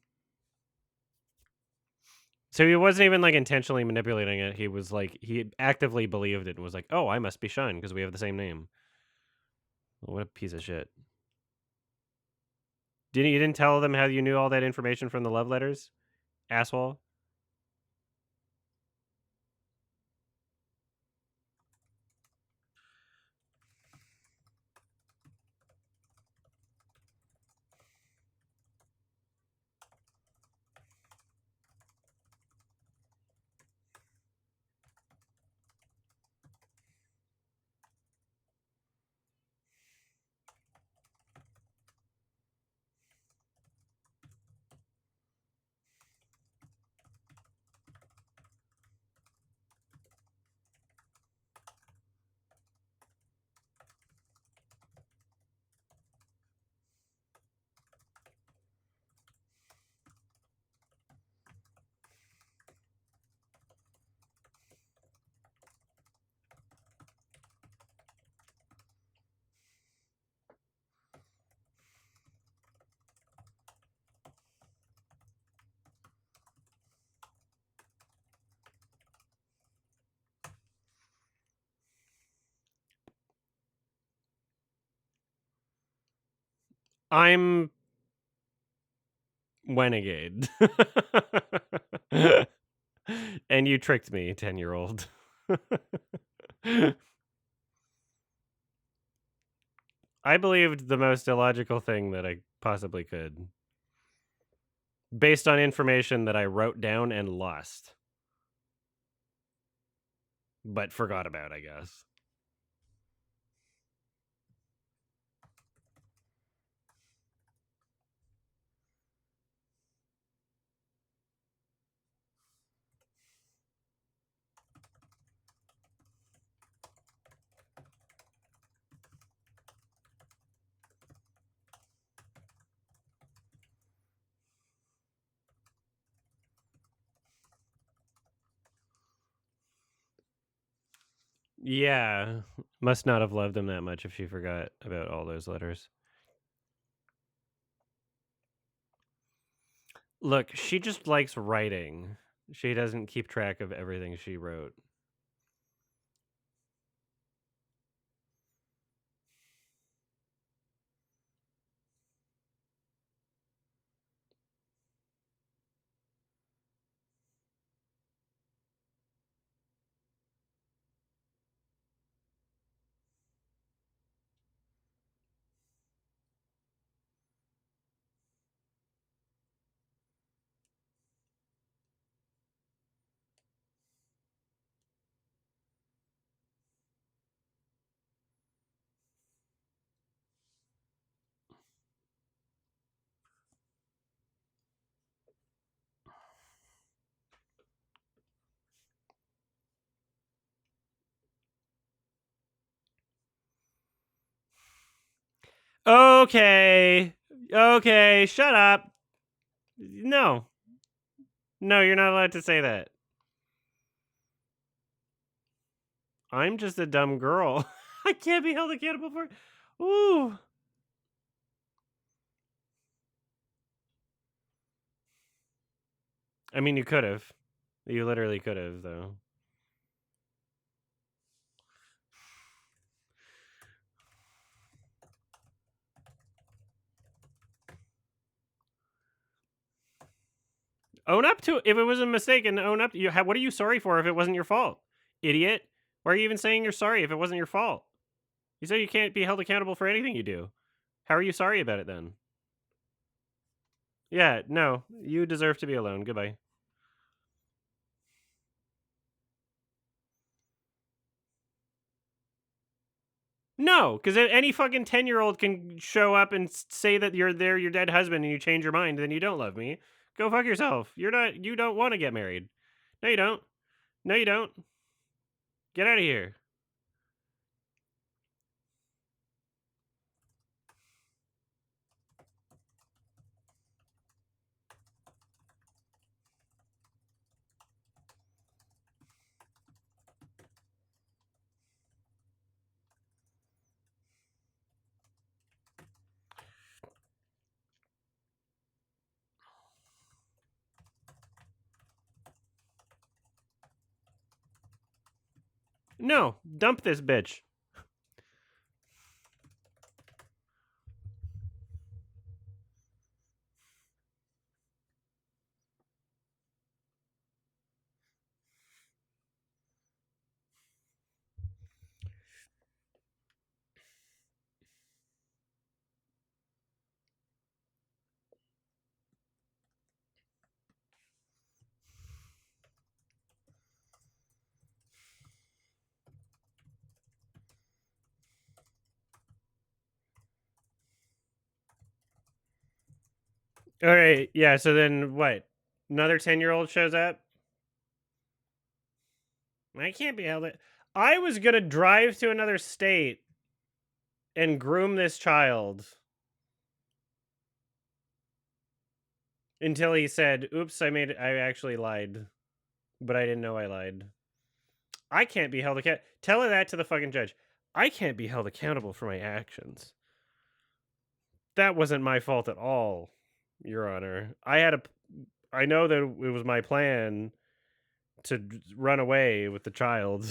So he wasn't even like intentionally manipulating it. He was like, he actively believed it and was like, oh, I must be Sean because we have the same name. What a piece of shit. You didn't tell them how you knew all that information from the love letters? Asshole. I'm renegade. And you tricked me, 10-year-old. I believed the most illogical thing that I possibly could, based on information that I wrote down and lost, but forgot about, I guess. Yeah, must not have loved him that much if she forgot about all those letters. Look, she just likes writing. She doesn't keep track of everything she wrote. Okay, shut up. No, you're not allowed to say that. I'm just a dumb girl. I can't be held accountable for. Ooh. I mean, you could have. You literally could have, though. Own up to it. If it was a mistake, and own up to you. What are you sorry for if it wasn't your fault? Idiot. Why are you even saying you're sorry if it wasn't your fault? You said you can't be held accountable for anything you do. How are you sorry about it then? Yeah, no, you deserve to be alone. Goodbye. No, because any fucking 10-year-old can show up and say that they're your dead husband and you change your mind, then you don't love me. Go fuck yourself. You don't want to get married. No, you don't. No, you don't. Get out of here. No, dump this bitch. All right, yeah, so then what? Another 10-year-old shows up? I can't be held. I was going to drive to another state and groom this child until he said, "Oops, I actually lied, but I didn't know I lied." I can't be held accountable. Tell her that to the fucking judge. I can't be held accountable for my actions. That wasn't my fault at all, Your Honor. I know that it was my plan to run away with the child.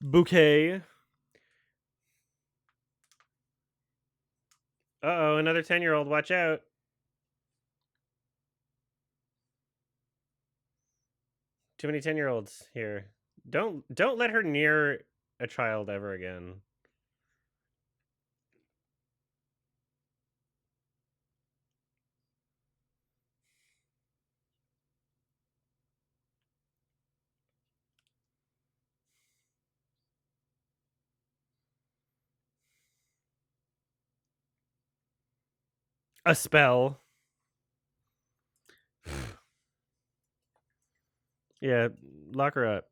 Bouquet. Uh-oh, another 10-year-old. Watch out. Too many 10-year-olds here. Don't let her near a child ever again. A spell. Yeah, lock her up.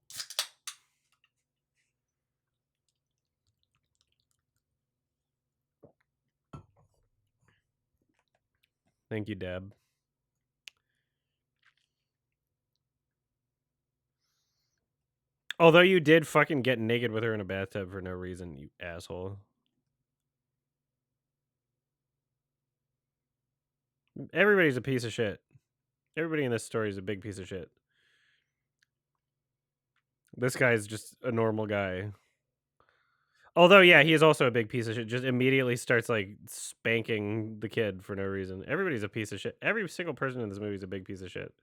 Thank you, Deb. Although you did fucking get naked with her in a bathtub for no reason, you asshole. Everybody's a piece of shit. Everybody in this story is a big piece of shit. This guy's just a normal guy. Although, yeah, he is also a big piece of shit. Just immediately starts like spanking the kid for no reason. Everybody's a piece of shit. Every single person in this movie is a big piece of shit.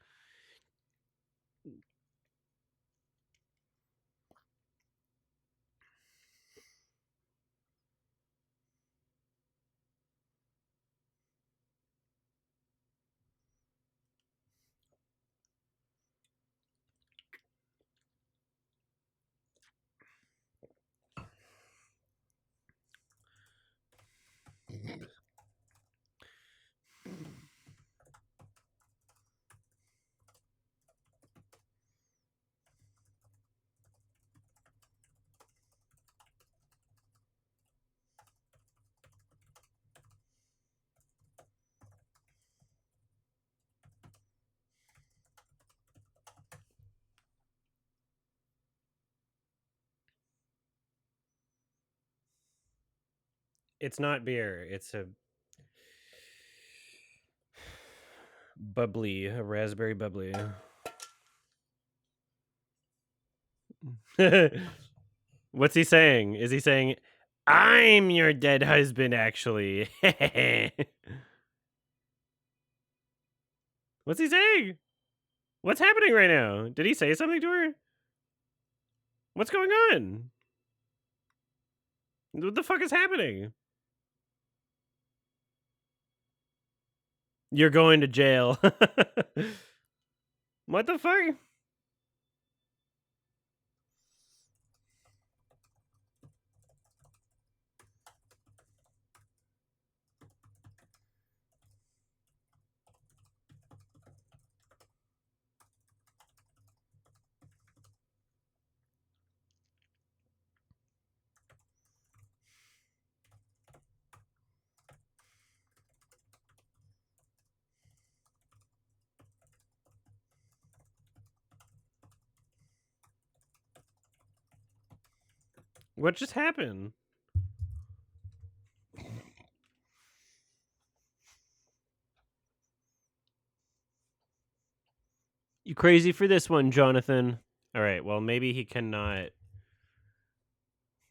It's not beer. It's a bubbly, a raspberry bubbly. What's he saying? Is he saying, I'm your dead husband, actually? What's he saying? What's happening right now? Did he say something to her? What's going on? What the fuck is happening? You're going to jail. What the fuck? What just happened? You crazy for this one, Jonathan. All right, well, maybe he cannot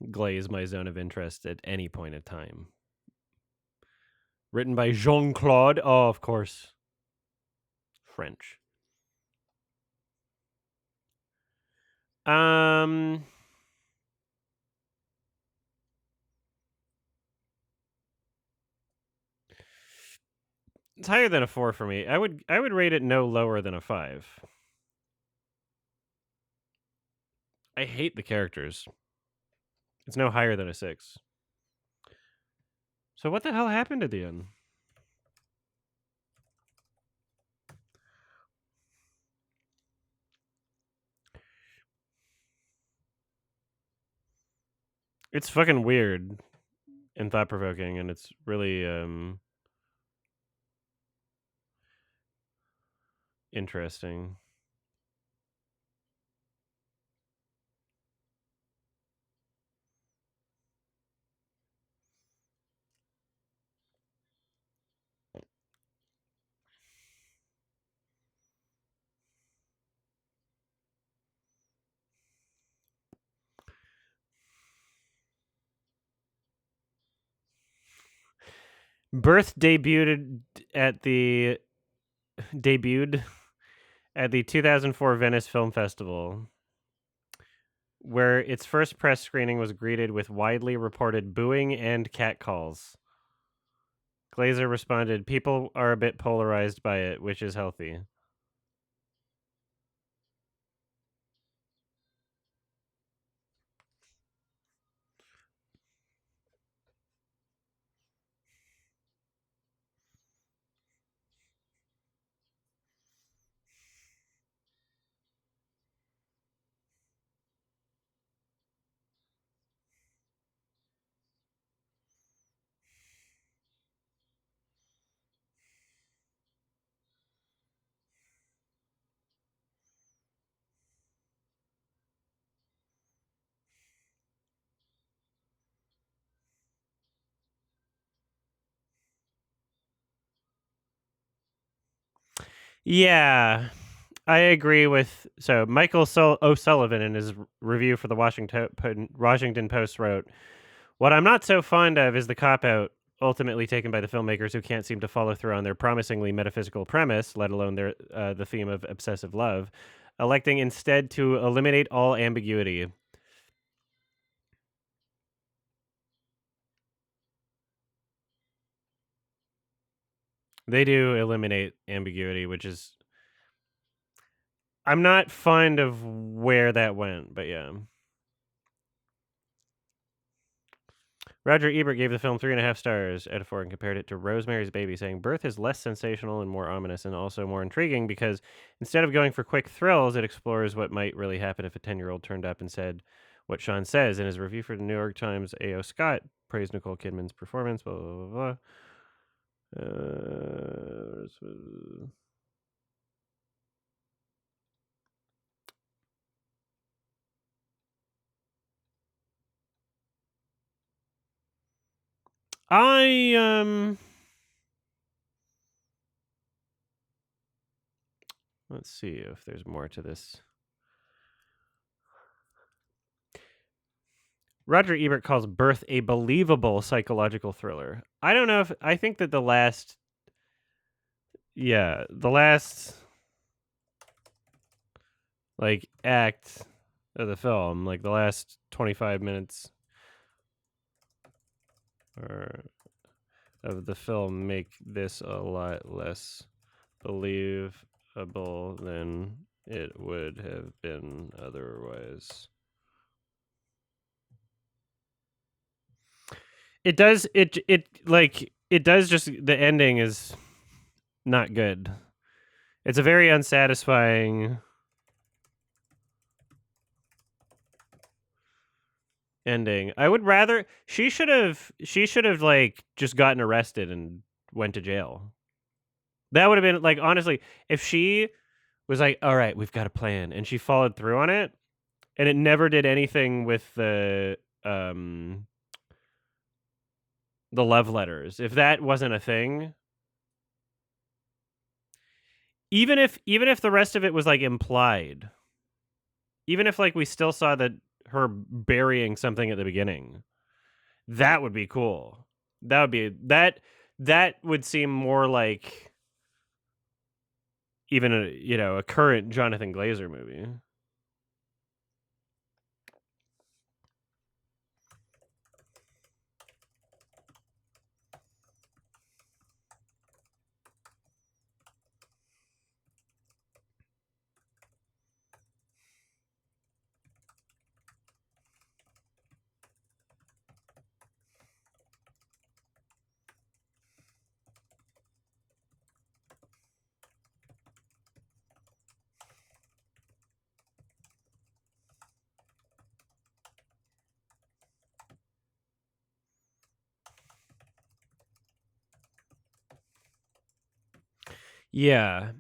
glaze my zone of interest at any point in time. Written by Jean-Claude. Oh, of course. French. It's higher than a 4 for me. I would rate it no lower than a 5. I hate the characters. It's no higher than a 6. So what the hell happened at the end? It's fucking weird and thought-provoking, and it's really interesting. Birth at the debuted at the 2004 Venice Film Festival, where its first press screening was greeted with widely reported booing and catcalls. Glazer responded, "People are a bit polarized by it, which is healthy." Yeah, I agree with. So Michael O'Sullivan in his review for the Washington Post wrote, "What I'm not so fond of is the cop-out ultimately taken by the filmmakers who can't seem to follow through on their promisingly metaphysical premise, let alone the theme of obsessive love, electing instead to eliminate all ambiguity." They do eliminate ambiguity, which is, I'm not fond of where that went, but yeah. Roger Ebert gave the film 3.5 stars out of 4 and compared it to Rosemary's Baby, saying Birth is less sensational and more ominous and also more intriguing because instead of going for quick thrills, it explores what might really happen if a 10-year-old turned up and said what Sean says. In his review for the New York Times, A.O. Scott praised Nicole Kidman's performance, blah, blah, blah, blah. Let's see if there's more to this. Roger Ebert calls Birth a believable psychological thriller. I don't know if I think that the last like act of the film, like the last 25 minutes of the film make this a lot less believable than it would have been otherwise. It does it does just the ending is not good. It's a very unsatisfying ending. I would rather she should have like just gotten arrested and went to jail. That would have been like honestly, if she was like, "All right, we've got a plan," and she followed through on it, and it never did anything with the love letters. If that wasn't a thing, even if the rest of it was like implied, even if like we still saw that her burying something at the beginning, that would be cool. That would be that would seem more like even a current Jonathan Glazer movie. Yeah.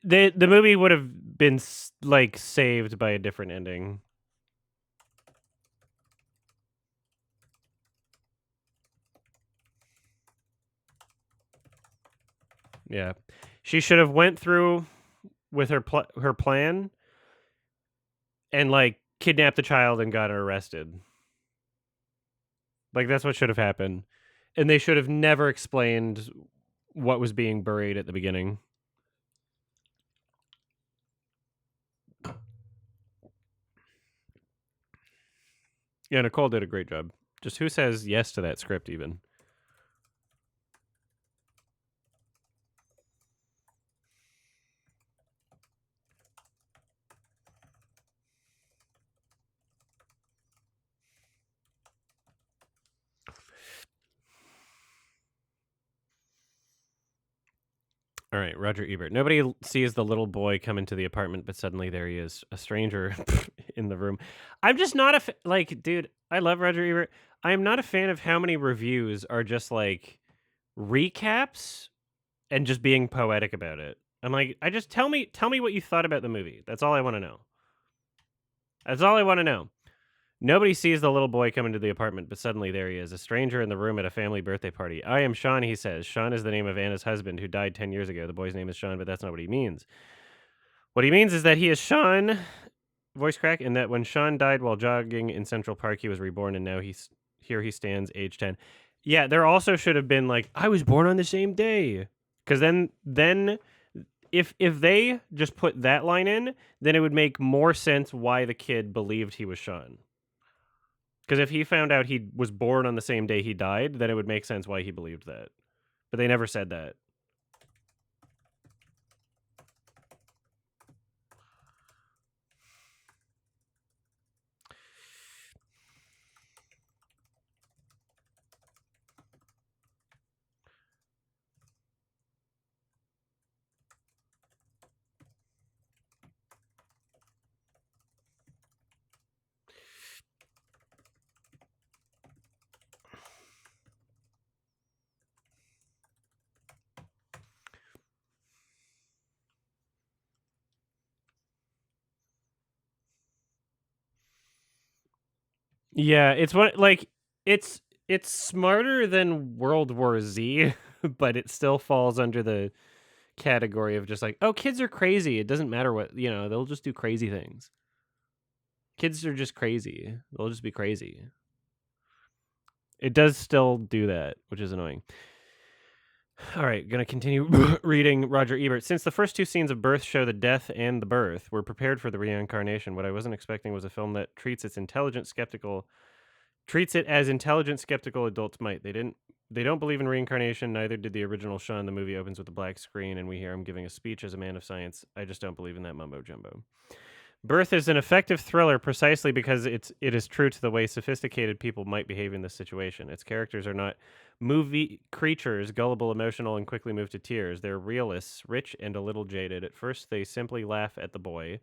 The movie would have been like saved by a different ending. Yeah. She should have went through with her plan and like kidnapped the child and got her arrested. Like that's what should have happened. And they should have never explained what was being buried at the beginning. Yeah, Nicole did a great job. Just who says yes to that script even? All right, Roger Ebert. Nobody sees the little boy come into the apartment, but suddenly there he is, a stranger in the room. I'm just not like, dude. I love Roger Ebert. I am not a fan of how many reviews are just like recaps and just being poetic about it. I'm like, I just tell me what you thought about the movie. That's all I want to know. That's all I want to know. Nobody sees the little boy come into the apartment, but suddenly there he is, a stranger in the room at a family birthday party. I am Sean, he says. Sean is the name of Anna's husband, who died 10 years ago. The boy's name is Sean, but that's not what he means. What he means is that he is Sean, voice crack, and that when Sean died while jogging in Central Park, he was reborn, and now here he stands, age 10. Yeah, there also should have been like, I was born on the same day. Because then if they just put that line in, then it would make more sense why the kid believed he was Sean. Because if he found out he was born on the same day he died, then it would make sense why he believed that. But they never said that. Yeah, it's what like it's It's smarter than World War Z, but it still falls under the category of just like, oh, kids are crazy. It doesn't matter what, they'll just do crazy things. Kids are just crazy. They'll just be crazy. It does still do that, which is annoying. All right, gonna continue reading Roger Ebert. Since the first two scenes of birth show the death and the birth, we're prepared for the reincarnation. What I wasn't expecting was a film that treats it as intelligent, skeptical adults might. They don't believe in reincarnation, neither did the original Sean. The movie opens with a black screen and we hear him giving a speech as a man of science. I just don't believe in that mumbo jumbo. Birth is an effective thriller precisely because it is true to the way sophisticated people might behave in this situation. Its characters are not movie creatures, gullible, emotional, and quickly moved to tears. They're realists, rich, and a little jaded. At first, they simply laugh at the boy,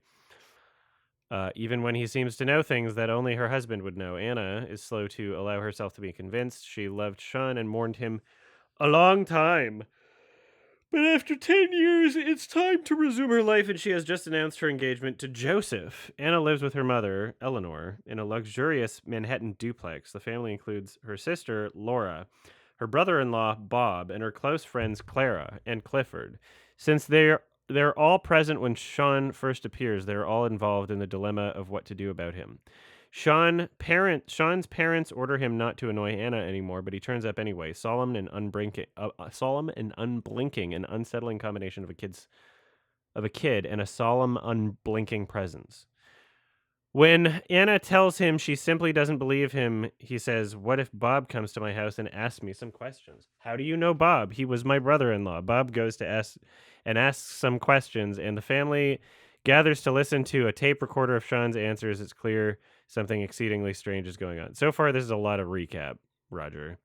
even when he seems to know things that only her husband would know. Anna is slow to allow herself to be convinced. She loved Sean and mourned him a long time. But after 10 years, it's time to resume her life, and she has just announced her engagement to Joseph. Anna lives with her mother, Eleanor, in a luxurious Manhattan duplex. The family includes her sister, Laura, her brother-in-law, Bob, and her close friends, Clara and Clifford. Since they're all present when Sean first appears, they're all involved in the dilemma of what to do about him. Sean's parents order him not to annoy Anna anymore, but he turns up anyway. Solemn and unblinking, an unsettling combination of a kid and a solemn, unblinking presence. When Anna tells him she simply doesn't believe him, he says, "What if Bob comes to my house and asks me some questions?" "How do you know Bob? He was my brother-in-law." Bob goes to asks some questions, and the family gathers to listen to a tape recorder of Sean's answers. It's clear something exceedingly strange is going on. So far, this is a lot of recap, Roger.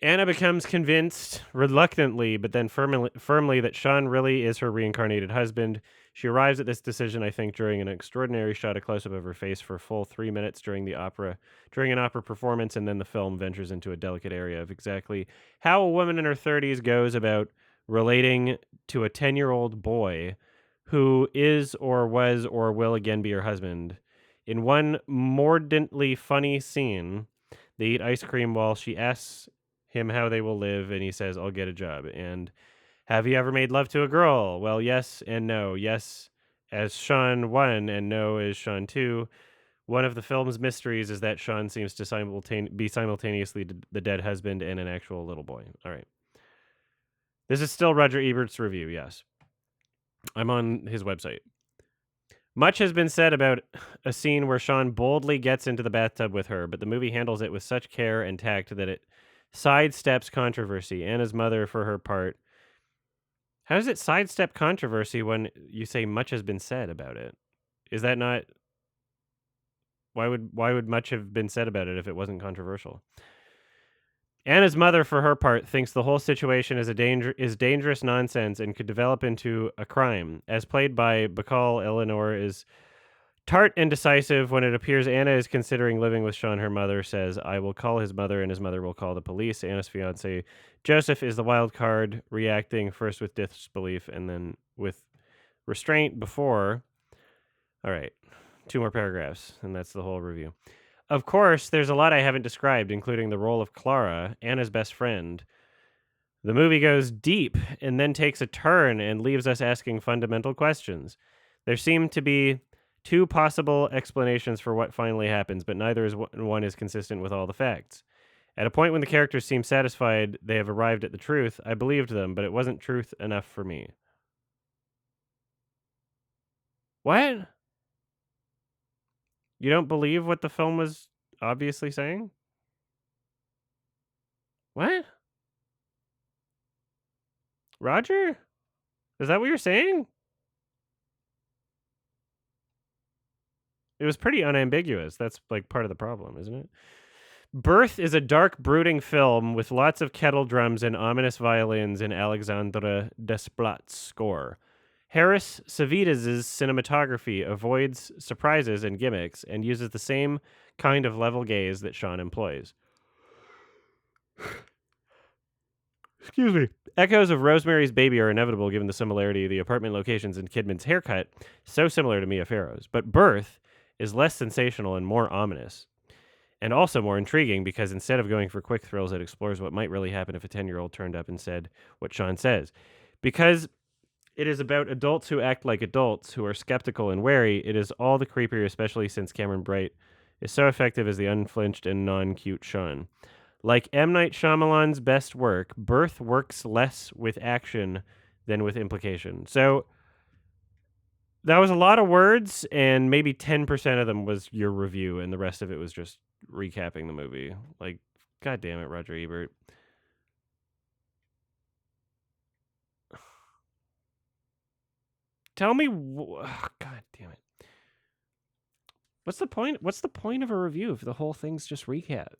Anna becomes convinced, reluctantly, but then firmly, that Sean really is her reincarnated husband. She arrives at this decision, I think, during an extraordinary shot, a close-up of her face for a full 3 minutes during an opera performance, and then the film ventures into a delicate area of exactly how a woman in her 30s goes about relating to a 10-year-old boy who is or was or will again be her husband. In one mordantly funny scene, they eat ice cream while she asks him how they will live, and he says, "I'll get a job." And have you ever made love to a girl? Well, yes and no. Yes as Sean 1 and no as Sean 2. One of the film's mysteries is that Sean seems to be simultaneously the dead husband and an actual little boy. All right. This is still Roger Ebert's review, yes. I'm on his website. Much has been said about a scene where Sean boldly gets into the bathtub with her, but the movie handles it with such care and tact that it sidesteps controversy. Anna's mother, for her part. How does it sidestep controversy when you say much has been said about it? Is that not... Why would much have been said about it if it wasn't controversial? Anna's mother, for her part, thinks the whole situation is dangerous nonsense and could develop into a crime. As played by Bacall, Eleanor is tart and decisive. When it appears Anna is considering living with Sean, her mother says, "I will call his mother," and his mother will call the police. Anna's fiancé, Joseph, is the wild card, reacting first with disbelief and then with restraint before... All right, 2 more paragraphs, and that's the whole review. Of course, there's a lot I haven't described, including the role of Clara, Anna's best friend. The movie goes deep and then takes a turn and leaves us asking fundamental questions. There seem to be 2 possible explanations for what finally happens, but neither one is consistent with all the facts. At a point when the characters seem satisfied they have arrived at the truth, I believed them, but it wasn't truth enough for me. What? You don't believe what the film was obviously saying? What? Roger? Is that what you're saying? It was pretty unambiguous. That's like part of the problem, isn't it? Birth is a dark, brooding film with lots of kettle drums and ominous violins in Alexandre Desplat's score. Harris Savides' cinematography avoids surprises and gimmicks and uses the same kind of level gaze that Sean employs. Excuse me. Echoes of Rosemary's Baby are inevitable given the similarity of the apartment locations and Kidman's haircut, so similar to Mia Farrow's. But Birth is less sensational and more ominous. And also more intriguing because instead of going for quick thrills, it explores what might really happen if a 10-year-old turned up and said what Sean says. Because it is about adults who act like adults, who are skeptical and wary, it is all the creepier, especially since Cameron Bright is so effective as the unflinched and non-cute Sean. Like M. Night Shyamalan's best work, Birth works less with action than with implication. So that was a lot of words, and maybe 10% of them was your review, and the rest of it was just recapping the movie. Like, God damn it, Roger Ebert. Tell me, God damn it. What's the point? What's the point of a review if the whole thing's just recap?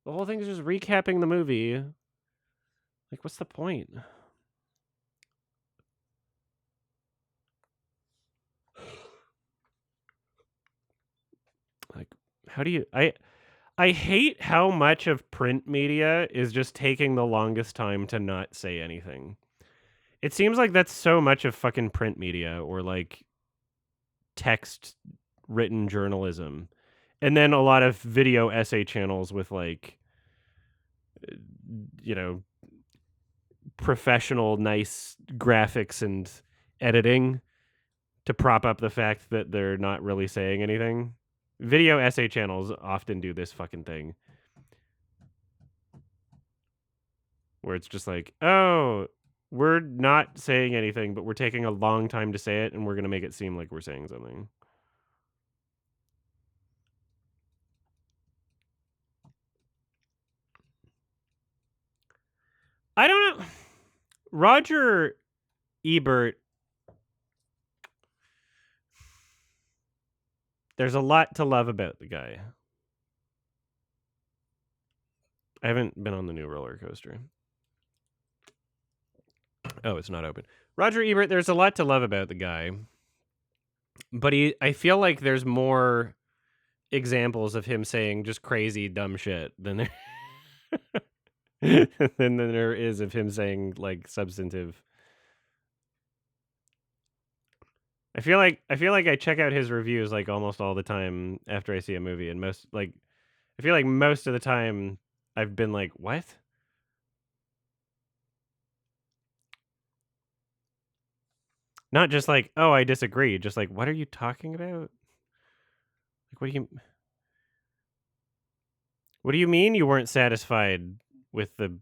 The whole thing's just recapping the movie. Like, what's the point? Like, how do you... I hate how much of print media is just taking the longest time to not say anything. It seems like that's so much of fucking print media or like text written journalism. And then a lot of video essay channels with like, you know, professional, nice graphics and editing to prop up the fact that they're not really saying anything. Video essay channels often do this fucking thing where it's just like, oh, we're not saying anything, but we're taking a long time to say it, and we're going to make it seem like we're saying something. I don't know. Roger Ebert, there's a lot to love about the guy. I haven't been on the new roller coaster. Oh, it's not open. Roger Ebert, there's a lot to love about the guy. But I feel like there's more examples of him saying just crazy dumb shit than than there is of him saying like substantive. I feel like I check out his reviews like almost all the time after I see a movie, and I feel like most of the time I've been like, what? Not just like, oh, I disagree. Just like, what are you talking about? Like, what do you mean you weren't satisfied with the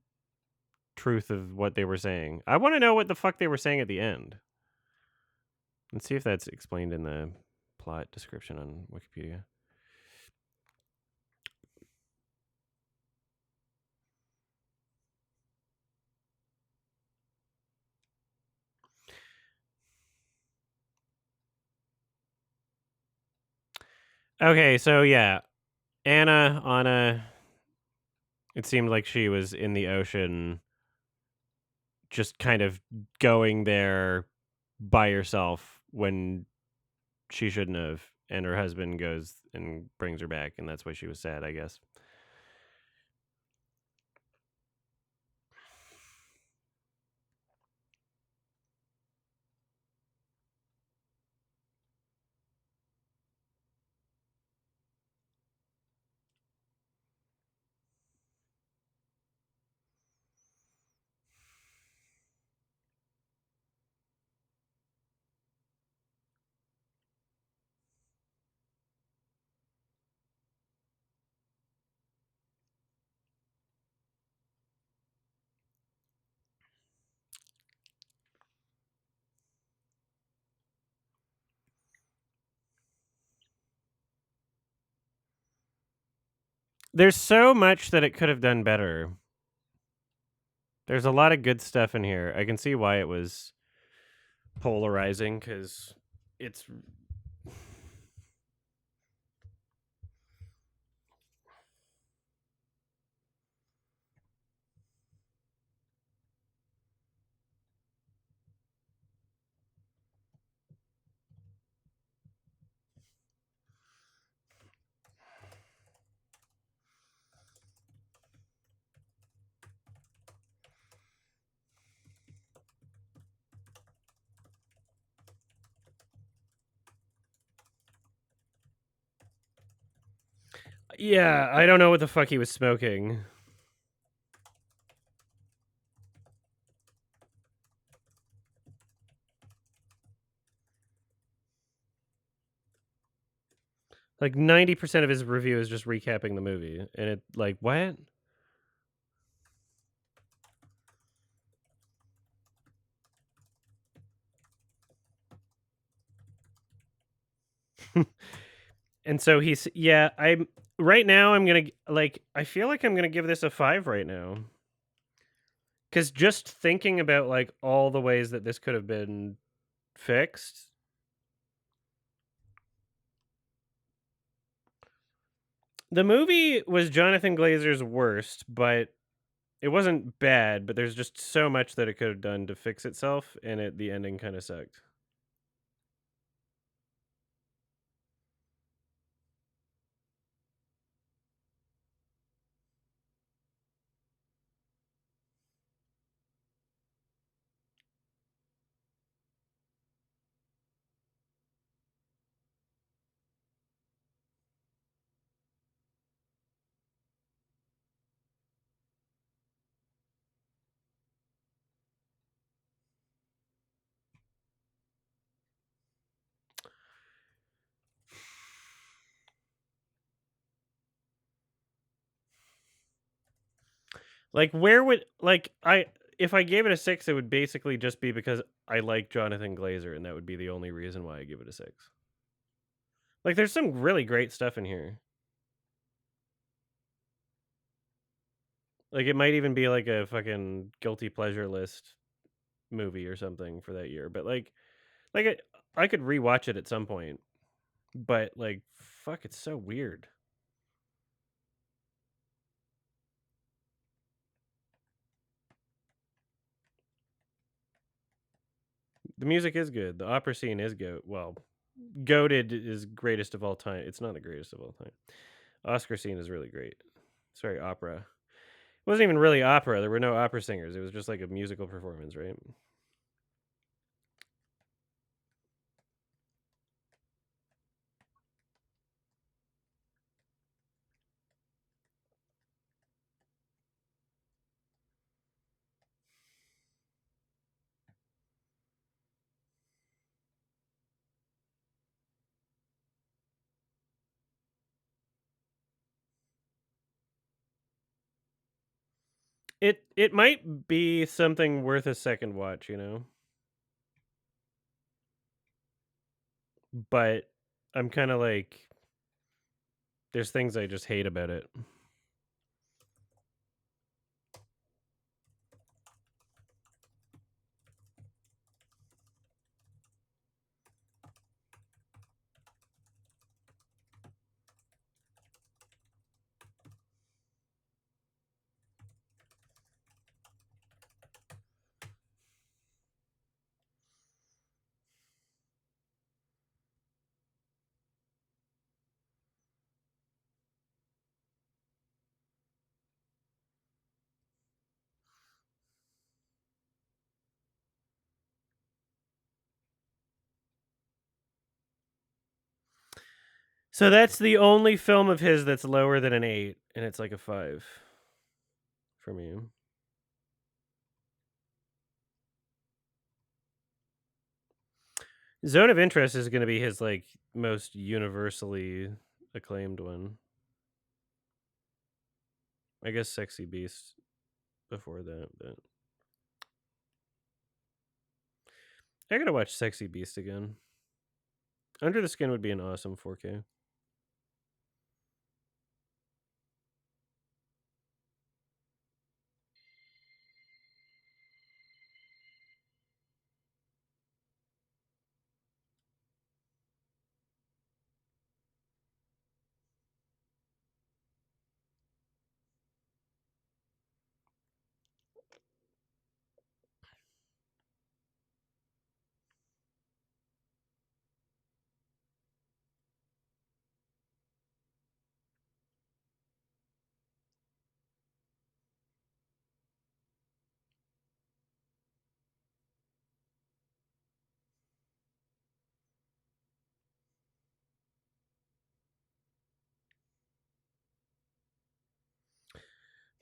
truth of what they were saying? I want to know what the fuck they were saying at the end. Let's see if that's explained in the plot description on Wikipedia. Okay, so yeah, Anna, it seemed like she was in the ocean, just kind of going there by herself when she shouldn't have, and her husband goes and brings her back, and that's why she was sad, I guess. There's so much that it could have done better. There's a lot of good stuff in here. I can see why it was polarizing, because it's... Yeah, I don't know what the fuck he was smoking. Like 90% of his review is just recapping the movie, and it like what? And so he's yeah, I'm right now I'm going to like I feel like I'm going to give this a 5 right now. Cuz just thinking about like all the ways that this could have been fixed. The movie was Jonathan Glazer's worst, but it wasn't bad, but there's just so much that it could have done to fix itself, and the ending kind of sucked. Like where would like I if I gave it a 6, it would basically just be because I like Jonathan Glazer, and that would be the only reason why I give it a 6. Like there's some really great stuff in here. Like it might even be like a fucking guilty pleasure list movie or something for that year. But I could rewatch it at some point. But like fuck, it's so weird. The music is good. The opera scene is good. Well, goated is greatest of all time. It's not the greatest of all time. Oscar scene is really great. It's very opera. It wasn't even really opera. There were no opera singers. It was just like a musical performance, right? It might be something worth a second watch, you know. But I'm kind of like there's things I just hate about it. So that's the only film of his that's lower than an 8, and it's like a 5 for me. Zone of Interest is going to be his like most universally acclaimed one. I guess Sexy Beast before that, but I gotta watch Sexy Beast again. Under the Skin would be an awesome 4K.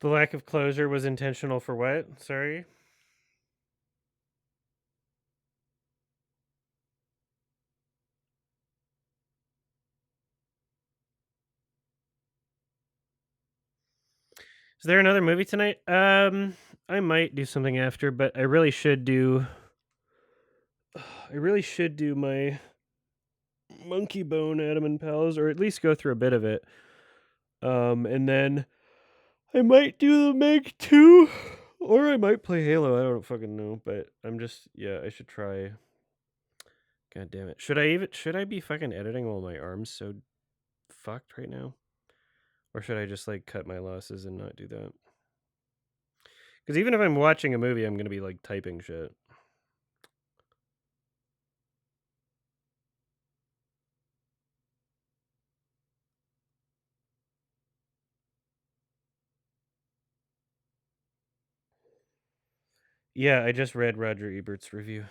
The lack of closure was intentional for what? Sorry? Is there another movie tonight? I might do something after, but I really should do my Monkey Bone Adam and Pals, or at least go through a bit of it. And then I might do the Meg 2, or I might play Halo. I don't fucking know, but I should try. God damn it. Should I be fucking editing while my arm's so fucked right now? Or should I just like cut my losses and not do that? Because even if I'm watching a movie, I'm gonna be like typing shit. Yeah, I just read Roger Ebert's review.